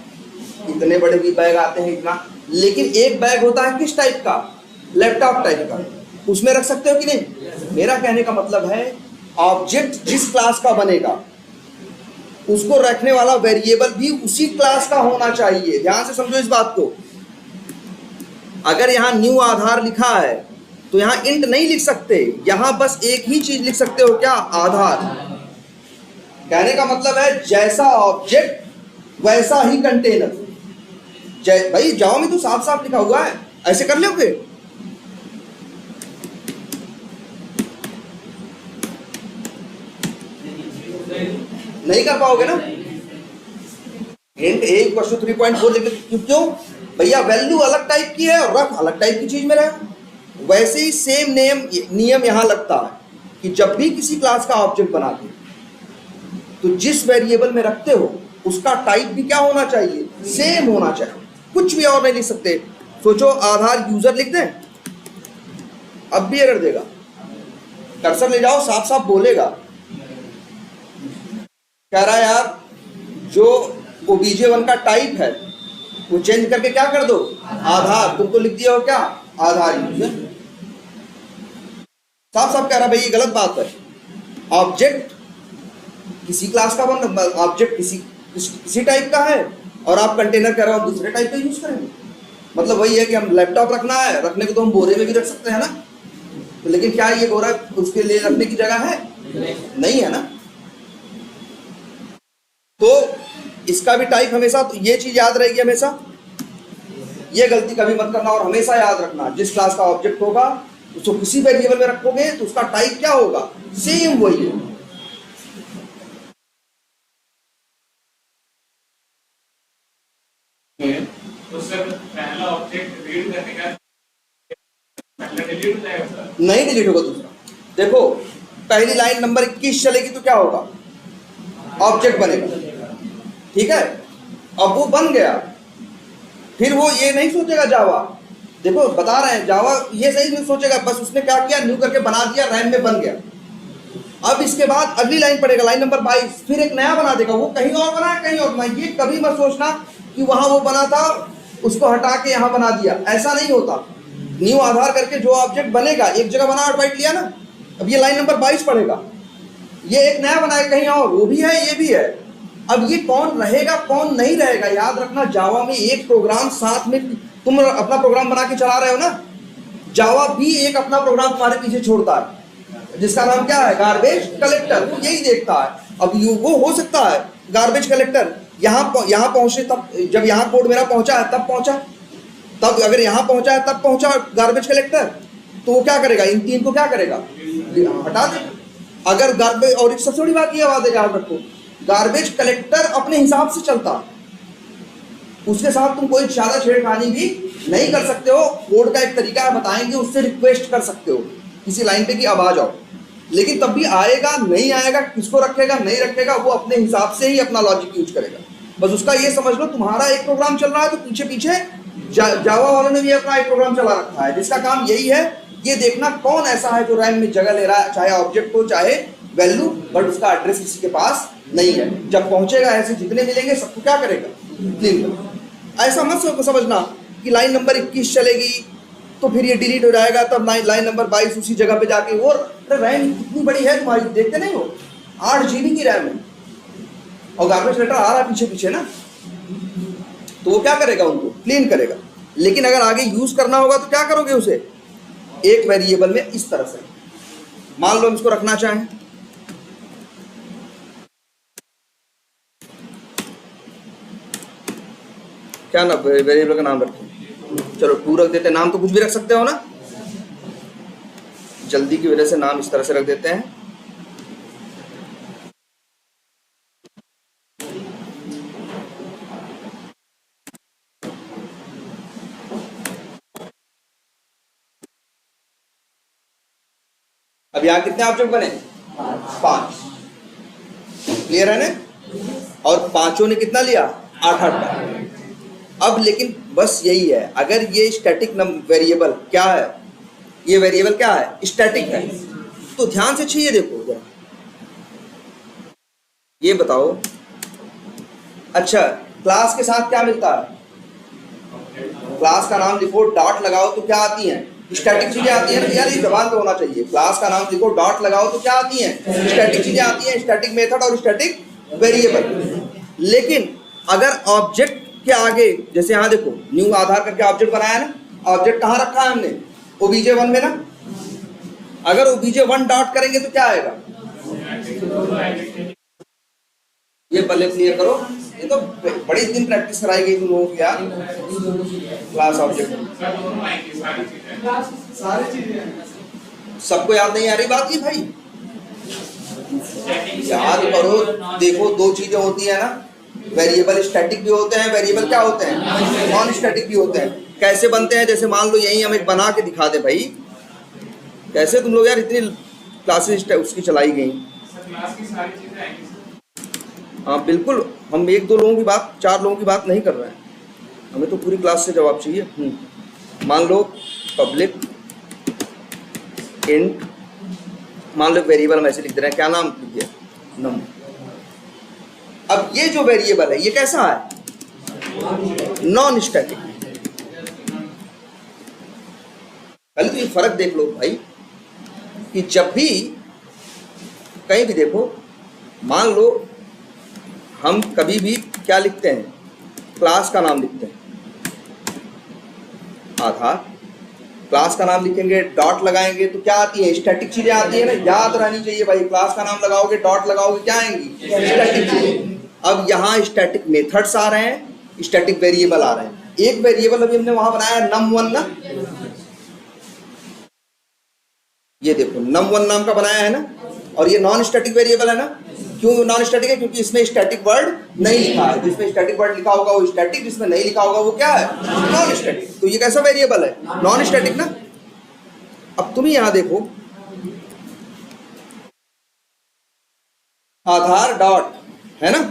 इतने बड़े भी बैग आते हैं, इतना। लेकिन एक बैग होता है किस टाइप का, लैपटॉप टाइप का, उसमें रख सकते हो कि नहीं। मेरा कहने का मतलब है ऑब्जेक्ट जिस क्लास का बनेगा उसको रखने वाला वेरिएबल भी उसी क्लास का होना चाहिए। ध्यान से समझो इस बात को। अगर यहां न्यू आधार लिखा है तो यहां इंट नहीं लिख सकते, यहां बस एक ही चीज लिख सकते हो, क्या, आधार। कहने का मतलब है जैसा ऑब्जेक्ट वैसा ही कंटेनर। भाई जावा में तो साफ साफ लिखा हुआ है, ऐसे कर लोगे। नहीं कर पाओगे ना। इंट a = 3.4 लिख, क्यों भैया, वैल्यू अलग टाइप की है और रख अलग टाइप की चीज में रहे। वैसे ही सेम नियम यहां लगता है कि जब भी किसी क्लास का ऑब्जेक्ट बनाते हो तो जिस वेरिएबल में रखते हो उसका टाइप भी क्या होना चाहिए, सेम होना चाहिए, कुछ भी और नहीं लिख सकते। सोचो आधार यूजर लिख दें, अब भी एरर देगा। कर्सर ले जाओ, साफ साफ बोलेगा, कह रहा है यार जो obj1 का टाइप है वो चेंज करके क्या कर दो, आधार। तुमको लिख दिया हो क्या, आधार यूजर। साफ साफ कह रहा है भाई ये गलत बात है। ऑब्जेक्ट किसी क्लास का बन, ऑब्जेक्ट किसी टाइप का है और आप कंटेनर कह रहे हो दूसरे टाइप का यूज करेंगे। मतलब वही है कि हम लैपटॉप रखना है, रखने को तो हम बोरे में भी रख सकते हैं ना, तो लेकिन क्या ये बोरा उसके लिए रखने की जगह है, नहीं है ना। तो इसका भी टाइप हमेशा, तो ये चीज याद रहेगी हमेशा, ये गलती कभी मत करना। और हमेशा याद रखना जिस क्लास का ऑब्जेक्ट होगा उसको किसी वेरिएबल में रखोगे तो उसका टाइप क्या होगा, सेम वही होगा। पहला ऑब्जेक्ट रीड करने का पहला डिलीट हो जाएगा, नहीं डिलीट होगा दूसरा। देखो पहली लाइन नंबर 21 चलेगी तो क्या होगा, ऑब्जेक्ट बनेगा, ठीक है। अब वो बन गया, फिर वो ये नहीं सोचेगा जावा, देखो बता रहे हैं जावा ये सही नहीं सोचेगा, बस उसने क्या किया, न्यू करके बना दिया, रैम में बन गया। अब इसके बाद अगली लाइन पड़ेगा, लाइन नंबर 22, फिर एक नया बना देगा, वो कहीं और बना है, कहीं और बना। ये कभी मत सोचना कि वहां वो बना था उसको हटा के यहाँ बना दिया, ऐसा नहीं होता। न्यू आधार करके जो ऑब्जेक्ट बनेगा, एक जगह बना और बाइट लिया ना, अब ये लाइन नंबर 22 पड़ेगा, ये एक नया बनाएगा कहीं और, वो भी है ये भी है। अब ये कौन रहेगा कौन नहीं रहेगा, याद रखना जावा में एक प्रोग्राम साथ में, तुम अपना प्रोग्राम बना के चला रहे हो ना, जावा भी एक अपना प्रोग्राम तुम्हारे पीछे छोड़ता है जिसका नाम क्या है, गार्बेज कलेक्टर। वो यही देखता है। अब वो हो सकता है गार्बेज कलेक्टर यहाँ पहुंचे, तब जब यहाँ कोड मेरा पहुंचा है तब पहुंचा, तब अगर यहाँ पहुंचा है तब पहुंचा गार्बेज कलेक्टर, तो वो क्या करेगा, इन तीन को क्या करेगा, हटा दे। अगर गार्बेज, और सबसे बड़ी बात ये याद है, याद रखो गार्बेज कलेक्टर अपने हिसाब से चलता, उसके साथ तुम कोई ज्यादा छेड़खानी भी नहीं कर सकते हो। कोड का एक तरीका है, बताएंगे, उससे रिक्वेस्ट कर सकते हो किसी लाइन पे कि अब आ जाओ, लेकिन तब भी आएगा नहीं आएगा, किसको रखेगा नहीं रखेगा, वो अपने हिसाब से ही अपना लॉजिक यूज करेगा। बस उसका ये समझ लो, तुम्हारा एक प्रोग्राम चल रहा है तो पीछे पीछे जावा वालों ने भी अपना एक प्रोग्राम चला रखा है जिसका काम यही है, ये देखना कौन ऐसा है जो रैम में जगह ले रहा है, चाहे ऑब्जेक्ट हो चाहे वैल्यू, बट उसका एड्रेस किसी के पास नहीं है। जब पहुंचेगा ऐसे जितने मिलेंगे सबको क्या करेगा, क्लीन करेगा। ऐसा मत समझना कि लाइन नंबर 21 चलेगी तो फिर ये डिलीट हो जाएगा, तब लाइन नंबर 22 उसी जगह पे जाके वो रैम कितनी बड़ी है तुम्हारी, देखते नहीं हो, 8 GB की रैम है और गार्बेज लेटर आ रहा है पीछे पीछे ना, तो वो क्या करेगा, उनको क्लीन करेगा। लेकिन अगर आगे यूज करना होगा तो क्या करोगे उसे, एक वेरिएबल में इस तरह से, मान लो हम इसको रखना चाहें, क्या ना वेरिएबल का नाम रखें, चलो 2 रख देते हैं, नाम तो कुछ भी रख सकते हो ना, जल्दी की वजह से नाम इस तरह से रख देते हैं। अब यहां कितने ऑब्जेक्ट बने, 5, क्लियर है ना, और पांचों ने कितना लिया, 8। अब लेकिन बस यही है, अगर ये स्टैटिक वेरिएबल क्या है, ये वेरिएबल क्या है, स्टैटिक है, तो ध्यान से चाहिए देखो जरा, ये बताओ, अच्छा क्लास के साथ क्या मिलता है, क्लास का नाम लिखो, डॉट लगाओ तो क्या आती है, स्टैटिक चीजें आती है ना यार, ये जबान पे होना चाहिए, क्लास का नाम लिखो, डॉट लगाओ तो क्या आती है, स्टैटिक चीजें आती हैं, स्टैटिक मेथड और स्टैटिक वेरिएबल। लेकिन अगर ऑब्जेक्ट के आगे, जैसे यहाँ देखो न्यू आधार करके ऑब्जेक्ट बनाया ना, ऑब्जेक्ट कहाँ रखा है हमने, obj1 में ना, अगर obj1 डॉट करेंगे तो क्या आएगा, ये पहले क्लियर करो, ये तो बड़ी दिन प्रैक्टिस कराई गई तुम लोगों की यार, क्लास ऑब्जेक्ट सारी चीजें सबको याद नहीं आ रही बात, ये भाई याद करो। देखो 2 चीजें होती है ना, वेरिएबल स्टैटिक भी होते हैं, वेरिएबल क्या होते हैं, नॉन स्टैटिक भी होते हैं। कैसे बनते हैं, जैसे मान लो यही हम एक बना के दिखा दे भाई, कैसे तुम लोग यार इतनी क्लासेस उसकी चलाई गई, हाँ बिल्कुल, हम 1-2 लोगों की बात, 4 लोगों की बात नहीं कर रहे हैं, हमें तो पूरी क्लास से जवाब चाहिए। मान लो पब्लिक इंट, मान लो वेरिएबल हम ऐसे लिख दे रहे हैं, क्या नाम लिखिए, नम। अब ये जो वेरिएबल है ये कैसा है, नॉन स्टैटिक। पहले तो ये फर्क देख लो भाई, कि जब भी कहीं भी देखो, मान लो हम कभी भी क्या लिखते हैं, क्लास का नाम लिखते हैं, आधार, क्लास का नाम लिखेंगे, डॉट लगाएंगे तो क्या आती है, स्टैटिक चीजें आती है ना, याद रहनी चाहिए भाई, क्लास का नाम लगाओगे, डॉट लगाओगे, क्या आएंगी, स्टैटिक चीजें। अब यहाँ स्टैटिक मेथड्स आ रहे हैं, स्टैटिक वेरिएबल आ रहे हैं। एक वेरिएबल अभी हमने वहां बनाया num1 ना, ये देखो num1 नाम का बनाया है ना, और ये नॉन स्टैटिक वेरिएबल है ना। क्यों नॉन स्टैटिक है, क्योंकि इसमें स्टैटिक वर्ड नहीं लिखा है, जिसमें स्टैटिक वर्ड लिखा होगा वो स्टैटिक, जिसमें नहीं लिखा होगा वो क्या है, नॉन स्टैटिक। तो ये कैसा वेरिएबल है, नॉन स्टैटिक ना। अब तुम यहां देखो, आधार डॉट है ना,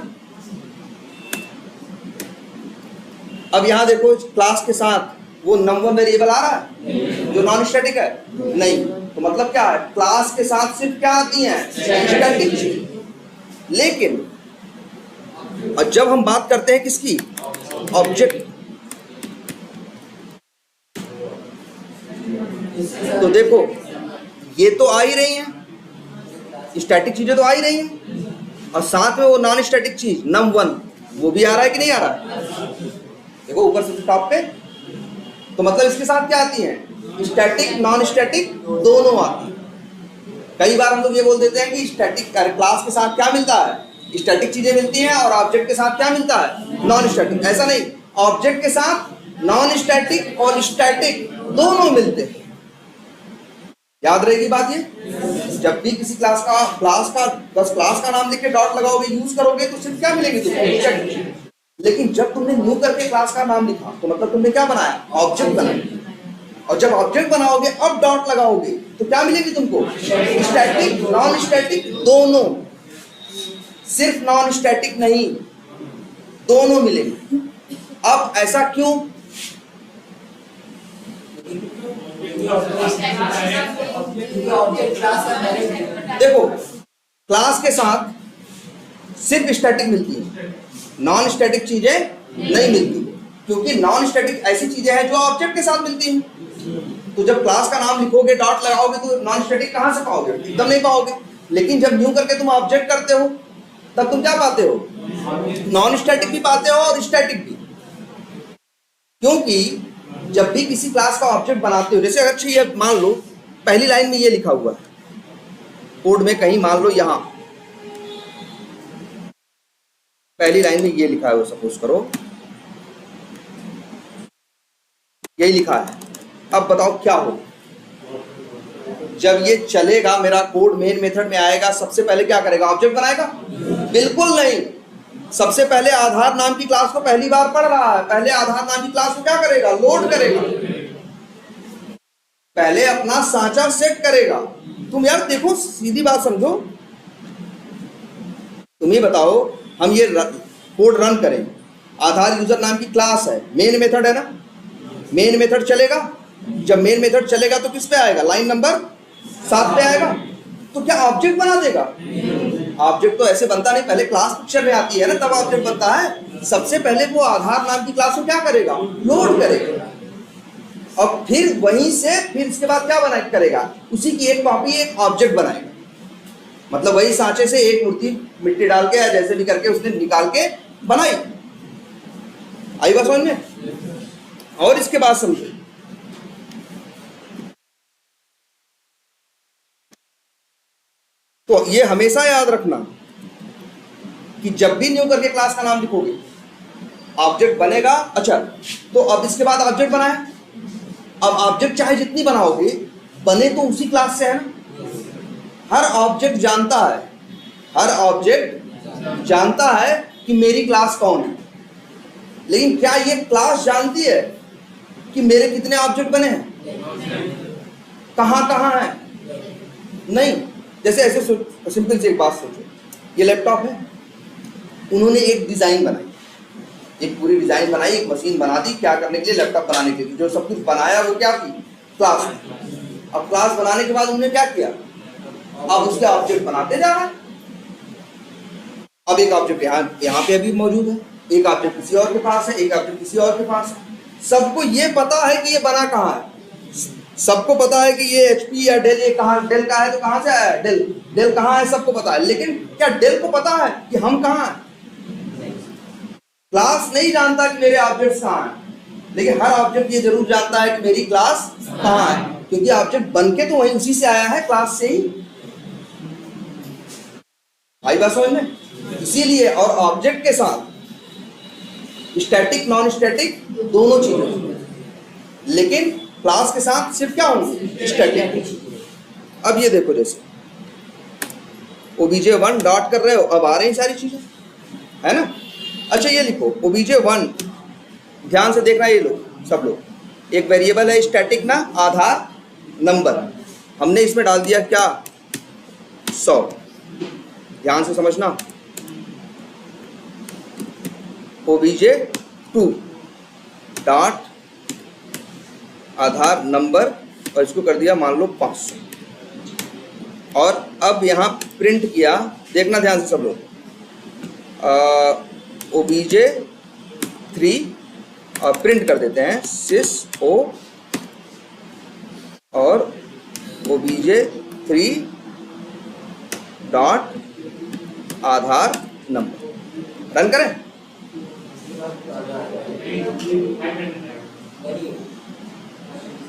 अब यहां देखो क्लास के साथ वो num1 वेरिएबल आ रहा है जो नॉन स्टैटिक है, नहीं, तो मतलब क्या है, क्लास के साथ सिर्फ क्या आती है, स्टैटिक चीज। लेकिन और जब हम बात करते हैं किसकी, ऑब्जेक्ट, तो देखो ये तो आ ही रही हैं, स्टैटिक चीजें तो आ ही रही हैं, और साथ में वो नॉन स्टैटिक चीज num1 वो भी आ रहा है कि नहीं आ रहा, देखो ऊपर से टॉप पे। तो मतलब इसके साथ क्या आती हैं, स्टैटिक नॉन स्टैटिक दोनों आती हैं। कई बार हम लोग ये बोल देते हैं कि स्टैटिक क्लास के साथ क्या मिलता है, स्टैटिक चीजें मिलती हैं, और ऑब्जेक्ट के साथ क्या मिलता है, नॉन स्टैटिक। ऐसा नहीं, ऑब्जेक्ट के साथ नॉन स्टैटिक और स्टैटिक दोनों मिलते हैं। याद रहेगी बात ये, जब भी किसी क्लास का बस क्लास का नाम लिख के डॉट लगाओगे, यूज करोगे, तो सिर्फ क्या मिलेंगे तुमको, लेकिन जब तुमने न्यू करके क्लास का नाम लिखा तो मतलब तुमने क्या बनाया, ऑब्जेक्ट बनाया। और जब ऑब्जेक्ट बनाओगे, अब डॉट लगाओगे, तो क्या मिलेगी तुमको, स्टैटिक नॉन स्टैटिक दोनों, सिर्फ नॉन स्टैटिक नहीं, दोनों मिलेंगे। अब ऐसा क्यों, देखो क्लास के साथ सिर्फ स्टैटिक मिलती है, नॉन स्टैटिक चीजें नहीं मिलती, क्योंकि नॉन स्टैटिक ऐसी चीजें हैं जो ऑब्जेक्ट के साथ मिलती हैं। तो जब क्लास का नाम लिखोगे, डॉट लगाओगे, तो नॉन स्टैटिक कहां से पाओगे? एकदम नहीं पाओगे। लेकिन जब न्यू करके तुम ऑब्जेक्ट करते हो तब तुम क्या पाते हो? नॉन स्टैटिक भी पाते हो और स्टैटिक भी। क्योंकि जब भी किसी क्लास का ऑब्जेक्ट बनाते हो, जैसे अच्छा ये मान लो पहली लाइन में ये लिखा हुआ है कोड में, कहीं मान लो यहां पहली लाइन में ये लिखा है, सपोज करो यही लिखा है। अब बताओ क्या हो? जब ये चलेगा, मेरा कोड मेन मेथड में आएगा, सबसे पहले क्या करेगा? ऑब्जेक्ट बनाएगा? बिल्कुल नहीं। सबसे पहले आधार नाम की क्लास को पहली बार पढ़ रहा है, पहले आधार नाम की क्लास को क्या करेगा? लोड करेगा। पहले अपना सांचा सेट करेगा। तुम यार देखो, सीधी बात समझो। तुम ही बताओ, हम ये कोड रन करें, आधार यूजर नाम की क्लास है, मेन मेथड है ना, मेन मेथड चलेगा। जब मेन मेथड चलेगा तो किस पे आएगा? लाइन नंबर 7 पे आएगा। तो क्या ऑब्जेक्ट बना देगा? ऑब्जेक्ट तो ऐसे बनता नहीं, पहले क्लास पिक्चर में आती है ना, तब ऑब्जेक्ट बनता है। सबसे पहले वो आधार नाम की क्लास को क्या करेगा? लोड करेगा। और फिर वहीं से फिर इसके बाद क्या बना करेगा? उसी की एक कॉपी, एक ऑब्जेक्ट बनाएगा। मतलब वही सांचे से एक मूर्ति मिट्टी डाल के या जैसे भी करके उसने निकाल के बनाई। आई बात समझ में? और इसके बाद समझो, तो ये हमेशा याद रखना कि जब भी न्यू करके क्लास का नाम लिखोगे ऑब्जेक्ट बनेगा। अच्छा, तो अब इसके बाद ऑब्जेक्ट बनाए। अब ऑब्जेक्ट चाहे जितनी बनाओगे, बने तो उसी क्लास से है ना। हर ऑब्जेक्ट जानता है, हर ऑब्जेक्ट जानता है कि मेरी क्लास कौन है। लेकिन क्या ये क्लास जानती है कि मेरे कितने ऑब्जेक्ट बने हैं, कहां कहां है? नहीं। जैसे ऐसे सिंपल से एक बात सोचो, ये लैपटॉप है, उन्होंने एक डिजाइन बनाई, एक पूरी डिजाइन बनाई, एक मशीन बना दी, क्या करने के लिए? लैपटॉप बनाने के लिए। जो सब कुछ बनाया वो क्या की? क्लास। अब क्लास बनाने के बाद उन्होंने क्या किया? अब उसके ऑब्जेक्ट बनाते जा रहा है। अब एक ऑब्जेक्ट यहाँ पे अभी मौजूद है, एक ऑब्जेक्ट किसी और के पास है, एक ऑब्जेक्ट किसी और के पास है। सबको ये पता है कि ये बना कहाँ है, सबको पता है कि ये HP या डेल, ये कहाँ डेल का है तो कहाँ से आया है? डेल। डेल कहाँ है सबको पता है। लेकिन क्या डेल को पता है कि हम कहाँ हैं? क्लास नहीं जानता कि मेरे ऑब्जेक्ट्स कहाँ हैं, लेकिन हर ऑब्जेक्ट ये जरूर जानता है कि मेरी क्लास कहाँ है, क्योंकि ऑब्जेक्ट बनके तो वहीं उसी से आया है, क्लास से ही। आई बात समझ में? इसीलिए और ऑब्जेक्ट के साथ स्टैटिक नॉन स्टैटिक दोनों चीजें, लेकिन क्लास के साथ सिर्फ क्या होंगे? स्टैटिक। अब ये देखो, जैसे obj1 डॉट कर रहे हो, अब आ रही सारी चीजें, है ना। अच्छा ये लिखो obj1, ध्यान से देखना ये लोग सब लोग, एक वेरिएबल है स्टैटिक ना, आधार नंबर, हमने इसमें डाल दिया क्या? 100। ध्यान से समझना, obj2 डॉट आधार नंबर, और इसको कर दिया मान लो 500। और अब यहाँ प्रिंट किया, देखना ध्यान से सब लोग, obj3 और प्रिंट कर देते हैं sys o और obj3 डॉट आधार नंबर। रन करें।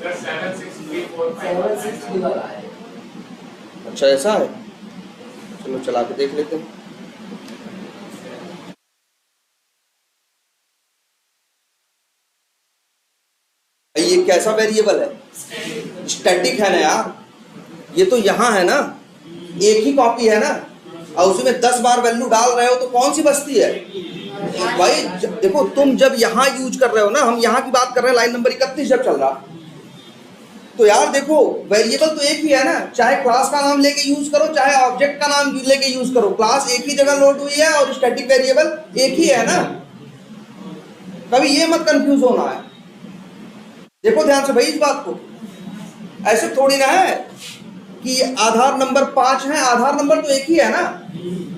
सर 76345 अच्छा ऐसा है, चलो चला के देख लेते हैं। ये कैसा वेरिएबल है? स्टैटिक है ना यार, ये तो यहाँ है ना, एक ही कॉपी है ना, और उसमें 10 बार वैल्यू डाल रहे हो तो कौन सी बचती है भाई? देखो तुम जब यहाँ यूज कर रहे हो ना, हम यहाँ की बात कर रहे हैं, लाइन नंबर 31 जब चल रहा, तो यार देखो वेरिएबल तो एक ही है ना, चाहे क्लास का नाम लेके यूज करो, चाहे ऑब्जेक्ट का नाम लेके यूज करो, क्लास एक ही जगह लोड हुई है और स्टैटिक वेरिएबल एक ही है ना। कभी ये मत कंफ्यूज होना है। देखो ध्यान से भाई इस बात को, ऐसे थोड़ी ना है कि आधार नंबर 5 है, आधार नंबर तो एक ही है ना,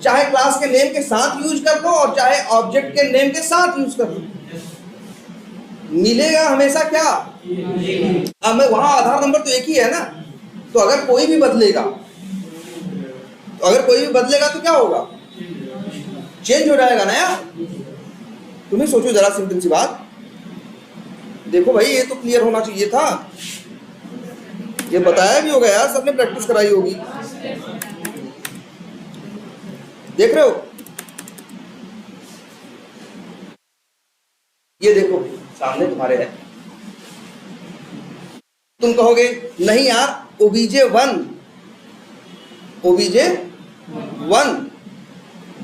चाहे क्लास के नेम के साथ यूज कर लो और चाहे ऑब्जेक्ट के नेम के साथ यूज कर लो। मिलेगा हमेशा क्या? अब मैं वहां आधार नंबर तो एक ही है ना, तो अगर कोई भी बदलेगा तो क्या होगा? चेंज हो जाएगा ना यार। तुम्हें सोचो जरा, सिंपल सी बात। देखो भाई, ये तो क्लियर होना चाहिए था, ये बताया भी होगा यार, सबने प्रैक्टिस कराई होगी। देख रहे हो? ये देखो सामने तुम्हारे है। तुम कहोगे नहीं यार, OBJ1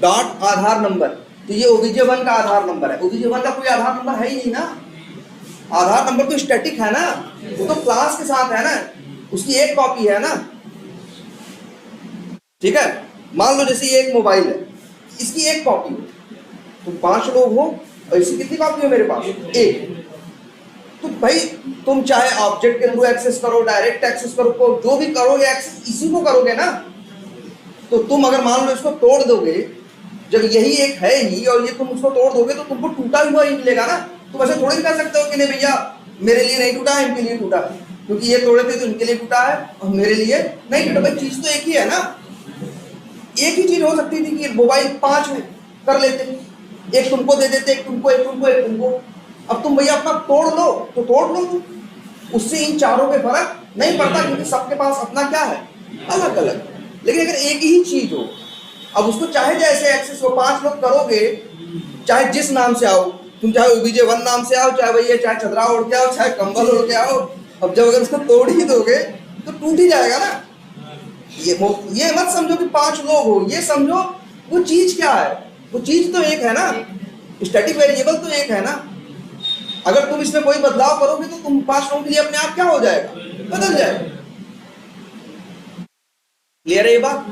डॉट आधार नंबर, तो ये OBJ1 का आधार नंबर है। OBJ1 का कोई आधार नंबर है ही नहीं ना। आधार नंबर तो स्टैटिक है ना, वो तो क्लास के साथ है ना, उसकी एक कॉपी है ना। ठीक है, मान लो जैसे ये एक मोबाइल है, इसकी एक कॉपी हो, तुम 5 लोग हो और इसकी कितनी कॉपी है मेरे पास? एक। तो भाई तुम चाहे ऑब्जेक्ट के थ्रू एक्सेस करो, डायरेक्ट एक्सेस करो, जो भी करोगे एक्सेस इसी को करोगे ना। तो तुम अगर मान लो इसको तोड़ दोगे, जब यही एक है ही और ये तुम उसको तोड़ दोगे तो तुमको टूटा हुआ ही मिलेगा ना। तुम ऐसे थोड़ी कह सकते हो कि नहीं भैया मेरे लिए नहीं टूटा है, इनके लिए टूटा है, क्योंकि ये तोड़े थे तो इनके लिए टूटा है और मेरे लिए नहीं टूटा। भाई चीज तो एक ही है ना। एक ही चीज हो सकती थी कि मोबाइल 5 कर लेते, एक तुमको दे देते, एक तुमको, एक तुमको, एक तुमको। अब तुम भैया अपना तोड़ लो तो तोड़ लो, उससे इन चारों पे फर्क नहीं पड़ता, क्योंकि सबके पास अपना क्या है? अलग अलग। लेकिन अगर एक ही चीज हो, अब उसको चाहे जैसे एक्सेस हो, 5 लोग करोगे, चाहे जिस नाम से आओ तुम, चाहे OBJ1 नाम से आओ, चाहे भैया चाहे चदरा ओढ़ के आओ, चाहे कंबल ओढ़ के आओ, अब जब अगर उसको तोड़ ही दोगे तो टूट ही जाएगा ना। ये मत समझो कि 5 लोग हो, ये समझो वो चीज क्या है। वो चीज तो एक है ना, स्टैटिक वेरिएबल तो एक है ना। अगर तुम इसमें कोई बदलाव करोगे तो तुम 5 लोगों के लिए अपने आप क्या हो जाएगा? बदल जाएगा। क्लियर है ये बात?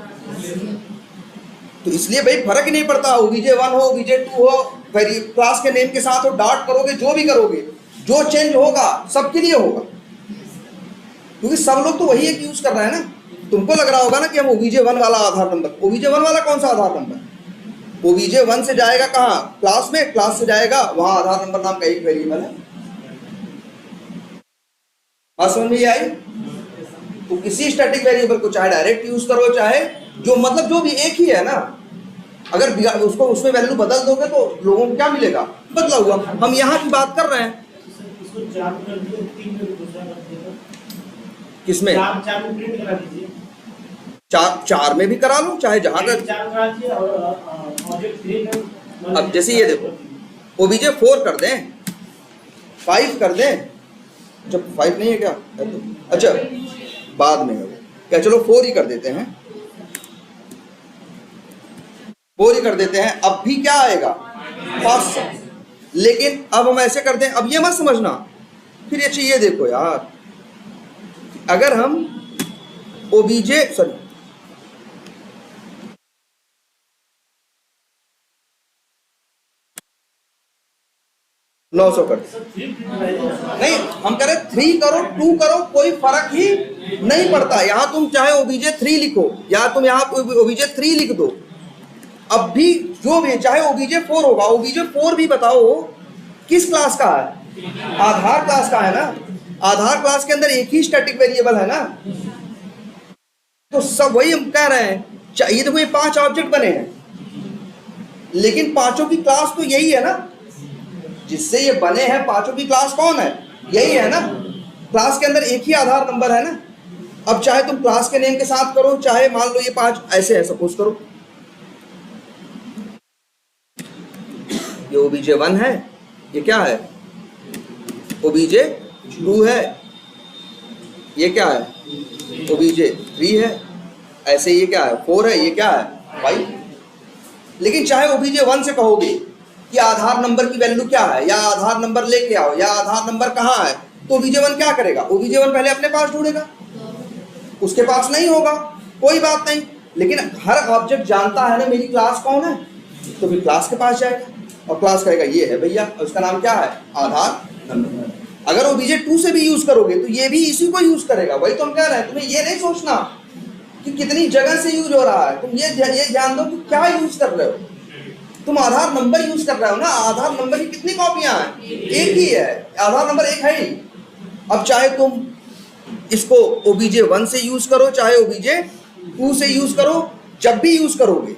तो इसलिए भाई फर्क ही नहीं पड़ता, OBJ1 हो, OBJ2 हो, क्लास के नेम के साथ हो, डॉट करोगे, जो भी करोगे, जो चेंज होगा सबके लिए होगा, क्योंकि सब लोग तो वही एक यूज कर रहे हैं ना। तुमको लग रहा होगा ना कि हम OBJ1 वाला आधार नंबर, OBJ1 वाला कौन सा आधार नंबर? OBJ1 से जाएगा कहाँ? क्लास में, क्लास से जाएगा वहां आधार नंबर नाम का एक वेरिएबल है। बात समझ में आई? तो किसी स्टैटिक वेरिएबल को चाहे डायरेक्ट यूज करो, चाहे जो मतलब जो भी एक ही है ना। अगर उसको उसमें वैल्यू बदल दोगे तो लोगों को क्या मिलेगा? बदला हुआ। हम यहाँ की बात कर रहे हैं। किसमें? 4 में भी करा लो, चाहे जहां तक। अब जैसे ये देखो, OBJ4 कर दें, 5 कर दें, जब 5 नहीं है क्या? अच्छा बाद में क्या, चलो 4 ही कर देते हैं, 4 ही कर देते हैं। अब भी क्या आएगा? 500। लेकिन अब हम ऐसे कर दें, अब ये मत समझना फिर अच्छा ये देखो यार, अगर हम OBJ 900 कर नहीं, हम करें 3 करो 2 करो, कोई फर्क ही नहीं पड़ता। यहां तुम चाहे OBJ3 लिखो या तुम यहां OBJ3 लिख दो, अब भी जो भी चाहे OBJ4 होगा। OBJ4 भी बताओ किस क्लास का है? आधार क्लास का है ना। आधार क्लास के अंदर एक ही स्टैटिक वेरिएबल है ना। तो सब वही हम कह रहे हैं। ये देखो ये 5 ऑब्जेक्ट बने हैं, लेकिन पांचों की क्लास तो यही है ना। जिससे ये बने हैं पांचों की क्लास कौन है? यही है ना। क्लास के अंदर एक ही आधार नंबर है ना। अब चाहे तुम क्लास के नेम के साथ करो, चाहे मान लो ये 5 ऐसे है, सपोज करो ये OBJ1 है, ये क्या है? OBJ2 है, ये क्या है? OBJ3 है, ऐसे ये क्या है? 4 है, ये क्या है? 5। लेकिन चाहे OBJ1 से कहोगे कि आधार नंबर की वैल्यू क्या है, या आधार नंबर लेके आओ, या आधार नंबर कहाँ है, तो OBJ1 क्या करेगा? OBJ1 पहले अपने पास ढूंढेगा, उसके पास नहीं होगा, कोई बात नहीं। लेकिन हर ऑब्जेक्ट जानता है ना मेरी क्लास कौन है, तो फिर क्लास के पास जाएगा और क्लास कहेगा ये है भैया, और उसका नाम क्या है? आधार नंबर। अगर OBJ2 से भी यूज करोगे तो ये भी इसी को यूज करेगा। वही तो हम कह रहे हैं, तुम्हें ये नहीं सोचना कि कितनी जगह से यूज हो रहा है, तुम ये ध्यान दो कि क्या यूज कर रहे हो। तुम आधार नंबर यूज कर रहे हो ना, आधार नंबर की कितनी कॉपियां हैं? एक ही है, आधार नंबर एक है ही। अब चाहे तुम इसको OBJ1 से यूज करो, चाहे OBJ2 से यूज करो, जब भी यूज करोगे।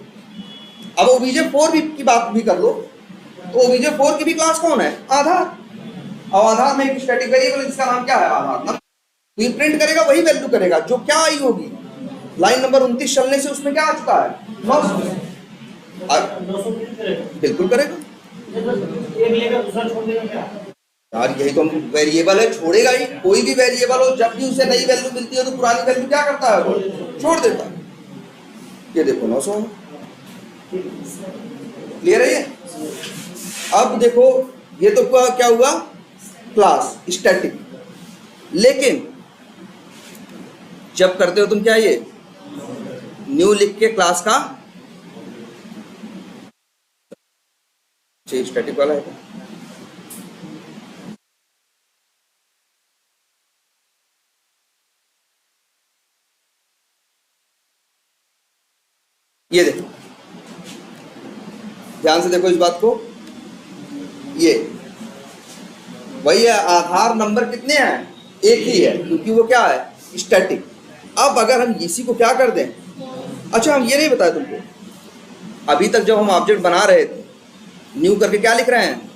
अब OBJ4 भी की बात भी कर लो, तो OBJ4 की भी क्लास कौन है? आधार। अब आधार में एक स्टैटिक वेरिएबल जिसका नाम क्या है? आधार नंबर। तो ये प्रिंट करेगा, वही वैल्यू करेगा जो क्या आई होगी। लाइन नंबर 29 चलने से उसमें क्या आ चुका है? 900। बिल्कुल करेगा यार, यही तो वेरिएबल है, छोड़ेगा ही। कोई भी वेरिएबल हो, जब भी उसे नई वैल्यू मिलती है तो पुरानी वैल्यू क्या करता है? वो छोड़ देता है। ये देखो 900 है। क्लियर है ये? अब देखो, ये तो क्या हुआ? Class static. लेकिन जब करते हो तुम क्या, ये न्यू लिख के क्लास का स्टैटिक वाला है। ये देखो, ध्यान से देखो इस बात को। ये वही है, आधार नंबर कितने हैं? एक ही है, क्योंकि वो क्या है? स्टैटिक। अब अगर हम इसी को क्या कर दें, अच्छा हम ये नहीं बताया तुमको, अभी तक जब हम ऑब्जेक्ट बना रहे थे, न्यू करके क्या लिख रहे हैं?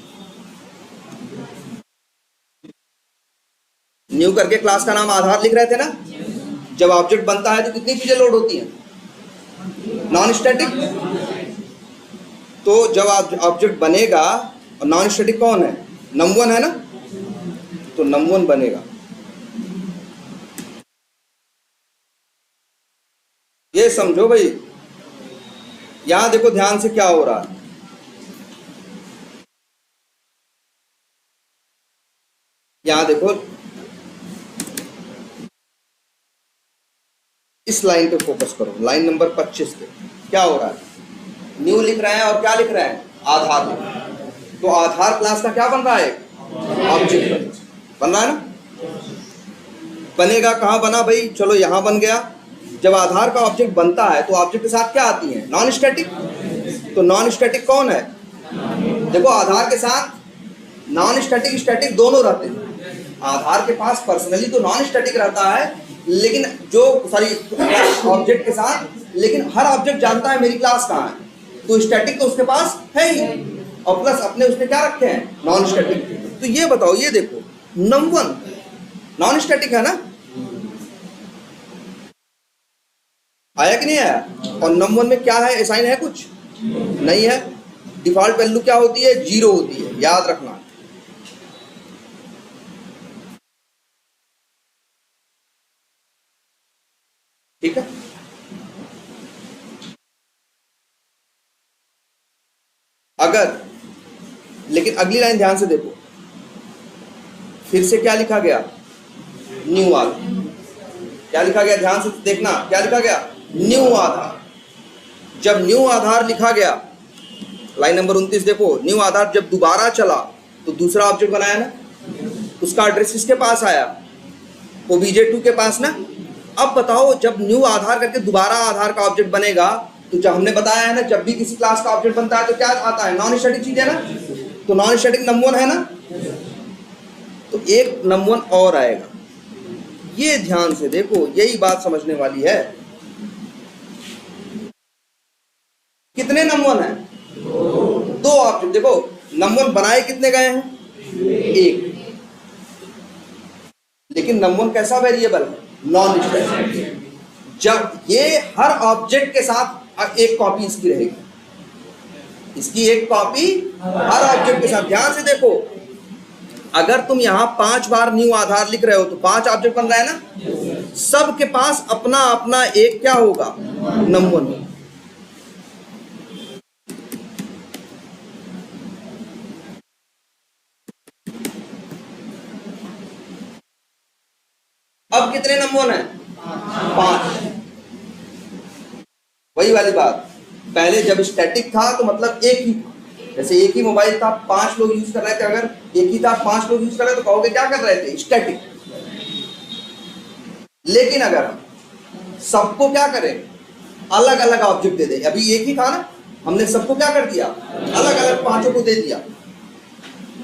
न्यू करके क्लास का नाम आधार लिख रहे थे ना। जब ऑब्जेक्ट बनता है तो कितनी चीजें लोड होती हैं? Non static. तो जब ऑब्जेक्ट बनेगा, और नॉन स्टैटिक कौन है? num1 है ना, तो num1 बनेगा। ये समझो भाई, यहां देखो ध्यान से क्या हो रहा है। यहां देखो, इस लाइन पे फोकस करो, लाइन नंबर 25 पे क्या हो रहा है? न्यू लिख रहे हैं और क्या लिख रहे हैं? आधार लिख रहे हैं। तो आधार क्लास का क्या बन रहा है? ऑब्जेक्ट बन रहा है ना। बनेगा कहाँ बना भाई? चलो यहां बन गया। जब आधार का ऑब्जेक्ट बनता है तो ऑब्जेक्ट के साथ क्या आती है? Non static. तो नॉन स्टैटिक कौन है? देखो, आधार के साथ नॉन स्टैटिक स्टैटिक दोनों रहते हैं। आधार के पास पर्सनली तो नॉन स्टैटिक रहता है, लेकिन जो ऑब्जेक्ट के साथ, लेकिन हर ऑब्जेक्ट जानता है मेरी क्लास कहाँ है, तो स्टैटिक तो उसके पास है ही, और प्लस अपने उसने क्या रखे हैं? Non static. तो ये बताओ, ये देखो num1 नॉन स्टैटिक है ना, आया कि नहीं आया? और num1 में क्या है? असाइन है कुछ? नहीं है। डिफॉल्ट वैल्यू क्या होती है? 0 होती है, याद रखना। ठीक है। अगर, लेकिन अगली लाइन ध्यान से देखो, फिर से क्या लिखा गया? न्यू आधार। क्या लिखा गया? ध्यान से देखना, क्या लिखा गया? न्यू आधार। जब न्यू आधार लिखा गया, लाइन नंबर 29 देखो, न्यू आधार जब दोबारा चला तो दूसरा ऑब्जेक्ट बनाया ना, उसका एड्रेस किसके पास आया? OBJ2 के पास ना। अब बताओ, जब न्यू आधार करके दोबारा आधार का ऑब्जेक्ट बनेगा, तो जब हमने बताया है ना, जब भी किसी क्लास का ऑब्जेक्ट बनता है तो क्या आता है? नॉन स्टैटिक चीज है ना। तो नॉन स्टैटिक num1 है ना, तो एक num1 और आएगा। ये ध्यान से देखो, यही बात समझने वाली है। कितने num1 है? 2 ऑब्जेक्ट। देखो, num1 बनाए कितने गए हैं? 1। लेकिन num1 कैसा वेरिएबल है? Non static. जब ये हर ऑब्जेक्ट के साथ एक कॉपी इसकी रहेगी, इसकी एक कॉपी हर ऑब्जेक्ट के साथ। ध्यान से देखो, अगर तुम यहां 5 बार न्यू आधार लिख रहे हो तो 5 ऑब्जेक्ट बन रहा है ना। सबके पास अपना अपना एक क्या होगा? num1। अब कितने num1 है? 5। वही वाली बात, पहले जब स्टैटिक था तो मतलब एक ही था, जैसे एक ही मोबाइल था, 5 लोग यूज कर रहे थे। अगर एक ही था, 5 लोग यूज कर रहे थे, तो कहोगे क्या कर रहे थे? स्टैटिक। लेकिन अगर हम सबको क्या करें? अलग अलग ऑब्जेक्ट दे दें, अभी एक ही था ना, हमने सबको क्या कर दिया, अलग अलग पांचों को दे दिया,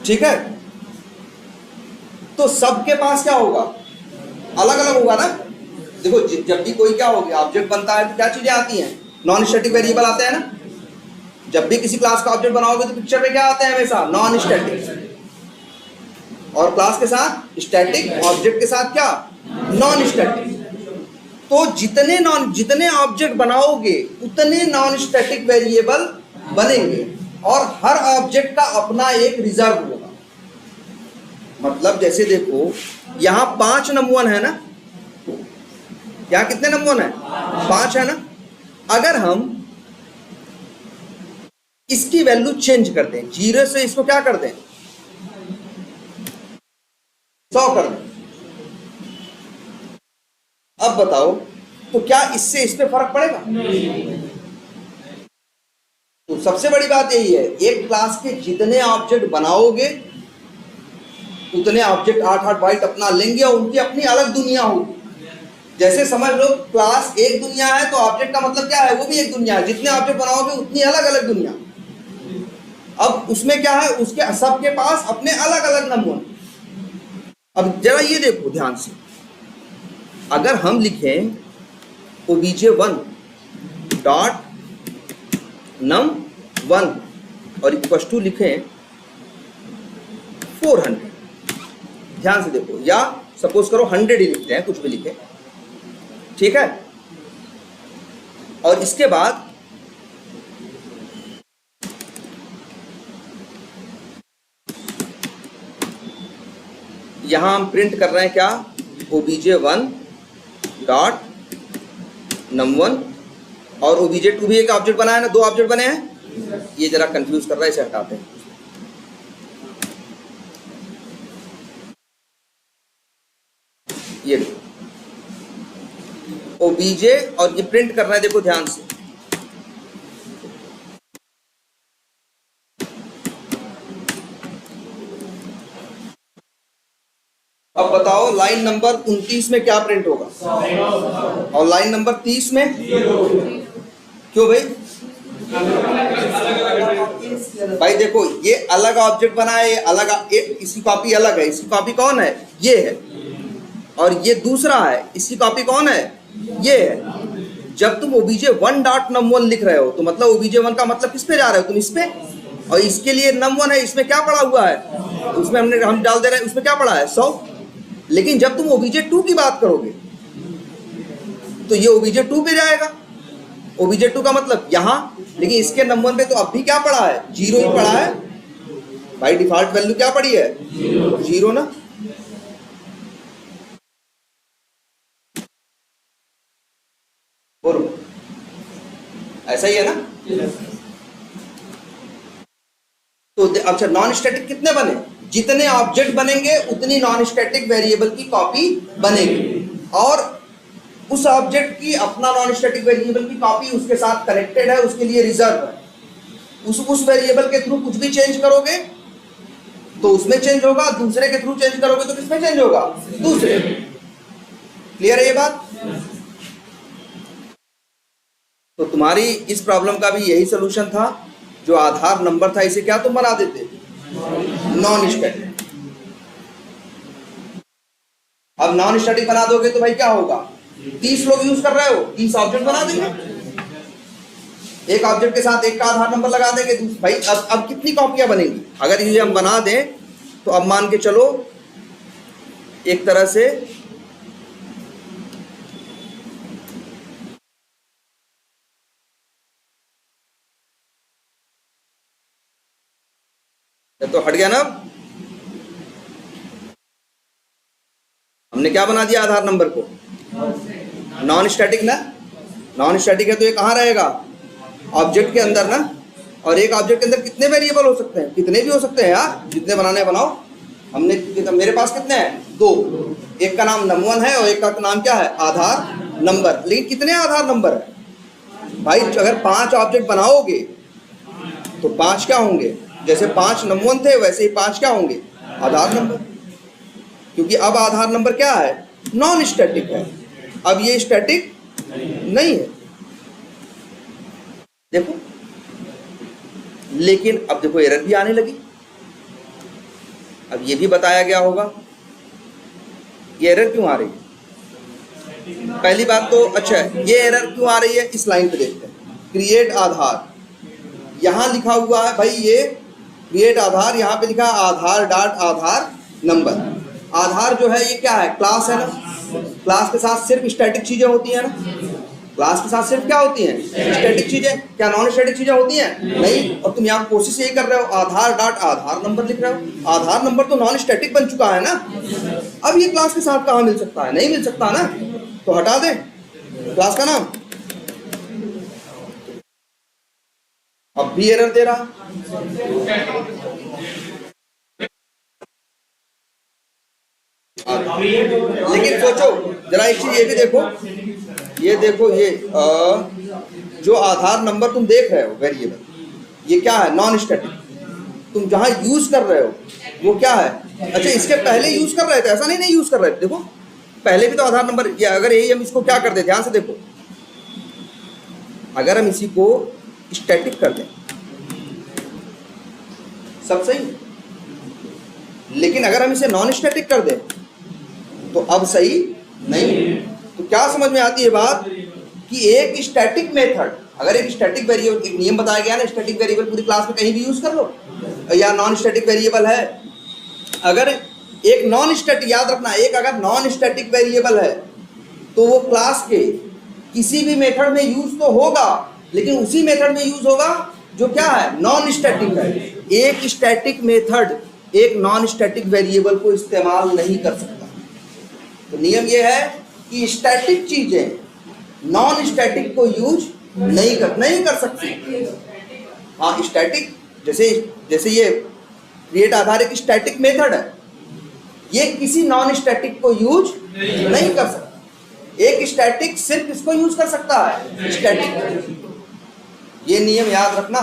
ठीक है। तो सबके पास क्या होगा, अलग अलग होगा ना। देखो जब भी कोई क्या हो गया ऑब्जेक्ट बनता है तो क्या चीजें आती हैं, नॉन स्टैटिक वेरिएबल आते हैं ना। जब भी किसी क्लास का ऑब्जेक्ट बनाओगे तो पिक्चर में क्या आते हैं हमेशा, नॉन स्टैटिक, और क्लास के साथ स्टैटिक, ऑब्जेक्ट के साथ क्या, नॉन स्टैटिक। तो जितने ऑब्जेक्ट बनाओगे उतने नॉन स्टैटिक वेरिएबल बनेंगे, और हर ऑब्जेक्ट का अपना एक रिजर्व होगा। मतलब जैसे देखो यहां 5 नंबर 1 है ना, यहाँ कितने नंबर 1 है, 5 है ना। अगर हम इसकी वैल्यू चेंज कर दें, 0 से इसको क्या कर दें, 100 कर दें, अब बताओ तो क्या इससे इस पे फर्क पड़ेगा? तो सबसे बड़ी बात यही है, एक क्लास के जितने ऑब्जेक्ट बनाओगे उतने ऑब्जेक्ट 8-8 बाइट अपना लेंगे और उनकी अपनी अलग दुनिया होगी। जैसे समझ लो क्लास एक दुनिया है तो ऑब्जेक्ट का मतलब क्या है, वो भी एक दुनिया है। जितने ऑब्जेक्ट बनाओगे उतनी अलग अलग दुनिया। अब उसमें क्या है, उसके सबके पास अपने अलग अलग नंबर। अब जरा ये देखो ध्यान से, अगर हम लिखें obj1 डॉट num1 और इक्वल टू लिखें 400, ध्यान से देखो, या सपोज करो 100 ही लिखते हैं, कुछ भी लिखें, ठीक है। और इसके बाद यहां हम प्रिंट कर रहे हैं क्या, obj1 डॉट num1, और obj2 भी एक ऑब्जेक्ट बना है ना, 2 ऑब्जेक्ट बने हैं। ये जरा कंफ्यूज कर रहा है, इसे हटाते हैं। ये obj और ये प्रिंट करना है, देखो ध्यान से। अब बताओ लाइन नंबर 29 में क्या प्रिंट होगा, और लाइन नंबर 30 में क्यों भाई? भाई देखो ये अलग ऑब्जेक्ट बना है, ये अलग, इसकी कॉपी अलग है, इसकी कॉपी कौन है, ये है, और ये दूसरा है, इसकी कॉपी कौन है, ये है। जब तुम obj1 डॉट num1 लिख रहे हो तो मतलब obj1 का मतलब किस पे जा रहे हो तुम, इस पे, और इसके लिए num1 है, इसमें क्या पड़ा हुआ है, उसमें हम डाल दे रहे हैं, उसमें क्या पड़ा है 100। लेकिन जब तुम obj2 की बात करोगे तो ये obj2 पे जाएगा, obj2 का मतलब यहां, लेकिन इसके नंबर पे तो अब भी क्या पड़ा है, 0 ही पड़ा है भाई। डिफॉल्ट वैल्यू क्या पड़ी है, 0 ना। बोलो ऐसा ही है ना। तो अच्छा, नॉन स्टैटिक कितने बने, जितने ऑब्जेक्ट बनेंगे उतनी नॉन स्टैटिक वेरिएबल की कॉपी बनेगी, और उस ऑब्जेक्ट की अपना नॉन स्टैटिक वेरिएबल की कॉपी उसके साथ कनेक्टेड है, उसके लिए रिजर्व है। उस वेरिएबल के थ्रू कुछ भी चेंज करोगे तो उसमें चेंज होगा, दूसरे के थ्रू चेंज करोगे तो किसमें चेंज होगा, दूसरे। क्लियर है ये बात? तो तुम्हारी इस प्रॉब्लम का भी यही सोल्यूशन था। जो आधार नंबर था इसे क्या तुम बना देते, नॉन स्टैटिक। अब नॉन स्टैटिक बना दोगे तो भाई क्या होगा, 30 लोग यूज कर रहे हो, 30 ऑब्जेक्ट बना देंगे, एक ऑब्जेक्ट के साथ एक का आधार नंबर लगा देंगे भाई। अब कितनी कॉपियां बनेंगी अगर ये हम बना दें, तो अब मान के चलो एक तरह से तो हट गया ना। हमने क्या बना दिया आधार नंबर को, नॉन स्टैटिक ना। नॉन स्टैटिक है तो ये कहाँ रहेगा, ऑब्जेक्ट के अंदर ना। और एक ऑब्जेक्ट के अंदर कितने वेरिएबल हो सकते हैं, कितने भी हो सकते हैं यार, जितने बनाने बनाओ। हमने मेरे पास कितने हैं, 2, एक का नाम num1 है और एक का नाम क्या है, आधार नंबर। लेकिन कितने आधार नंबर है भाई, अगर 5 ऑब्जेक्ट बनाओगे तो 5 क्या होंगे, जैसे 5 num1 थे वैसे ही 5 क्या होंगे, आधार नंबर। क्योंकि अब आधार नंबर क्या है, नॉन स्टैटिक है, अब ये स्टैटिक नहीं है। देखो लेकिन अब देखो एरर भी आने लगी। अब ये भी बताया गया होगा ये एरर क्यों आ रही है। पहली बात तो अच्छा है, ये एरर क्यों आ रही है इस लाइन पे देखते हैं। क्रिएट आधार, यहां लिखा हुआ है भाई ये क्रिएट आधार, यहां पे लिखा है आधार डॉट आधार नंबर। आधार जो है ये क्या है, क्लास है ना। क्लास के साथ सिर्फ स्टैटिक चीजें होती हैं ना। क्लास के साथ सिर्फ क्या होती हैं, स्टैटिक चीजें। क्या नॉन स्टैटिक चीजें होती हैं, नहीं। और तुम यहाँ कोशिश यही कर रहे हो आधार डॉट आधार नंबर लिख रहे हो। आधार नंबर तो नॉन स्टैटिक बन चुका है ना। अब ये क्लास के साथ कहाँ मिल सकता है, नहीं मिल सकता ना, तो हटा दे क्लास का नाम। अब भी एरर दे रहा। लेकिन सोचो जरा एक चीज ये भी देखो, ये देखो ये जो आधार नंबर तुम देख रहे हो वेरिएबल, ये क्या है, नॉन स्टैटिक। तुम जहां यूज कर रहे हो वो क्या है, अच्छा इसके पहले यूज कर रहे थे, ऐसा नहीं यूज कर रहे थे। देखो पहले भी तो आधार नंबर, या अगर यही हम इसको क्या कर दें, ध्यान से देखो, अगर हम इसी को स्टैटिक कर दें सब सही, लेकिन अगर हम इसे नॉन स्टैटिक कर दें तो अब सही नहीं। तो क्या समझ में आती है बात कि एक स्टैटिक मेथड, अगर एक स्टैटिक वेरिएबल, एक नियम बताया गया ना, स्टैटिक वेरिएबल पूरी क्लास में कहीं भी यूज कर लो, या नॉन स्टैटिक वेरिएबल है, अगर एक नॉन स्टैटिक, याद रखना, एक अगर नॉन स्टैटिक वेरिएबल है तो वो क्लास के किसी भी मेथड में यूज तो होगा, लेकिन उसी मेथड में यूज होगा जो क्या है, नॉन स्टैटिक है। एक स्टैटिक मेथड एक नॉन स्टैटिक वेरिएबल को इस्तेमाल नहीं कर सकता। तो नियम ये है कि स्टैटिक चीजें नॉन स्टैटिक को यूज नहीं कर सकती। हाँ स्टैटिक, जैसे ये क्रिएट आधार एक स्टैटिक मेथड है, ये किसी नॉन स्टैटिक को यूज नहीं कर सकता। एक स्टैटिक सिर्फ इसको यूज कर सकता है, स्टैटिक। ये नियम याद रखना।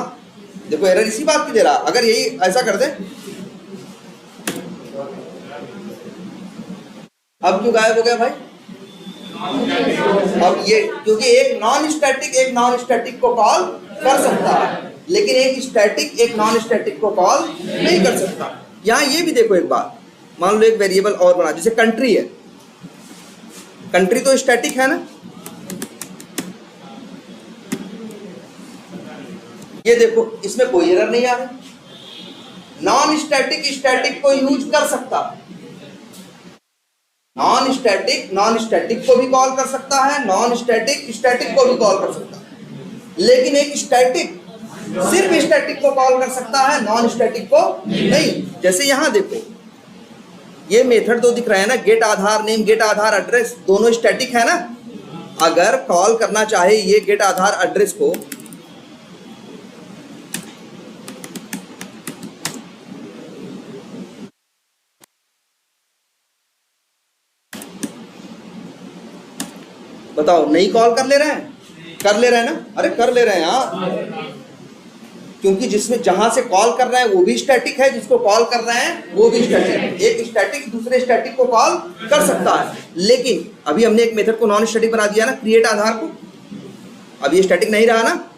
देखो एरर इसी बात की दे रहा, अगर यही ऐसा कर दे, अब क्यों गायब हो गया भाई। अब ये क्योंकि एक नॉन स्टैटिक को कॉल कर सकता है, लेकिन एक स्टैटिक एक नॉन स्टैटिक को कॉल नहीं कर सकता। यहां ये भी देखो एक बात, मान लो एक वेरिएबल और बना, जैसे कंट्री है, कंट्री तो स्टैटिक है ना। ये देखो इसमें कोई एरर नहीं आ रहा, नॉन स्टैटिक स्टैटिक को यूज कर सकता है, नॉन स्टैटिक को भी कॉल कर सकता है, नॉन स्टैटिक स्टैटिक को भी कॉल कर सकता है, लेकिन एक स्टैटिक सिर्फ स्टैटिक को कॉल कर सकता है, नॉन स्टैटिक को नहीं। जैसे यहां देखो ये मेथड तो दिख रहा है ना, गेट आधार नेम, गेट आधार एड्रेस, दोनों स्टैटिक है ना। अगर कॉल करना चाहे ये गेट आधार एड्रेस को, बताओ नहीं कॉल कर ले रहे हैं, ना, अरे कर ले रहे हैं हाँ, क्योंकि जिसमें जहां से कॉल कर रहे हैं वो भी स्टैटिक है, जिसको कॉल कर रहे हैं वो भी स्टैटिक है। एक स्टैटिक दूसरे स्टैटिक को कॉल कर सकता है, लेकिन अभी हमने एक मेथड को नॉन स्टैटिक बना दिया ना, क्रिएट आधार को। अब ये स्टैटिक नहीं रहा ना,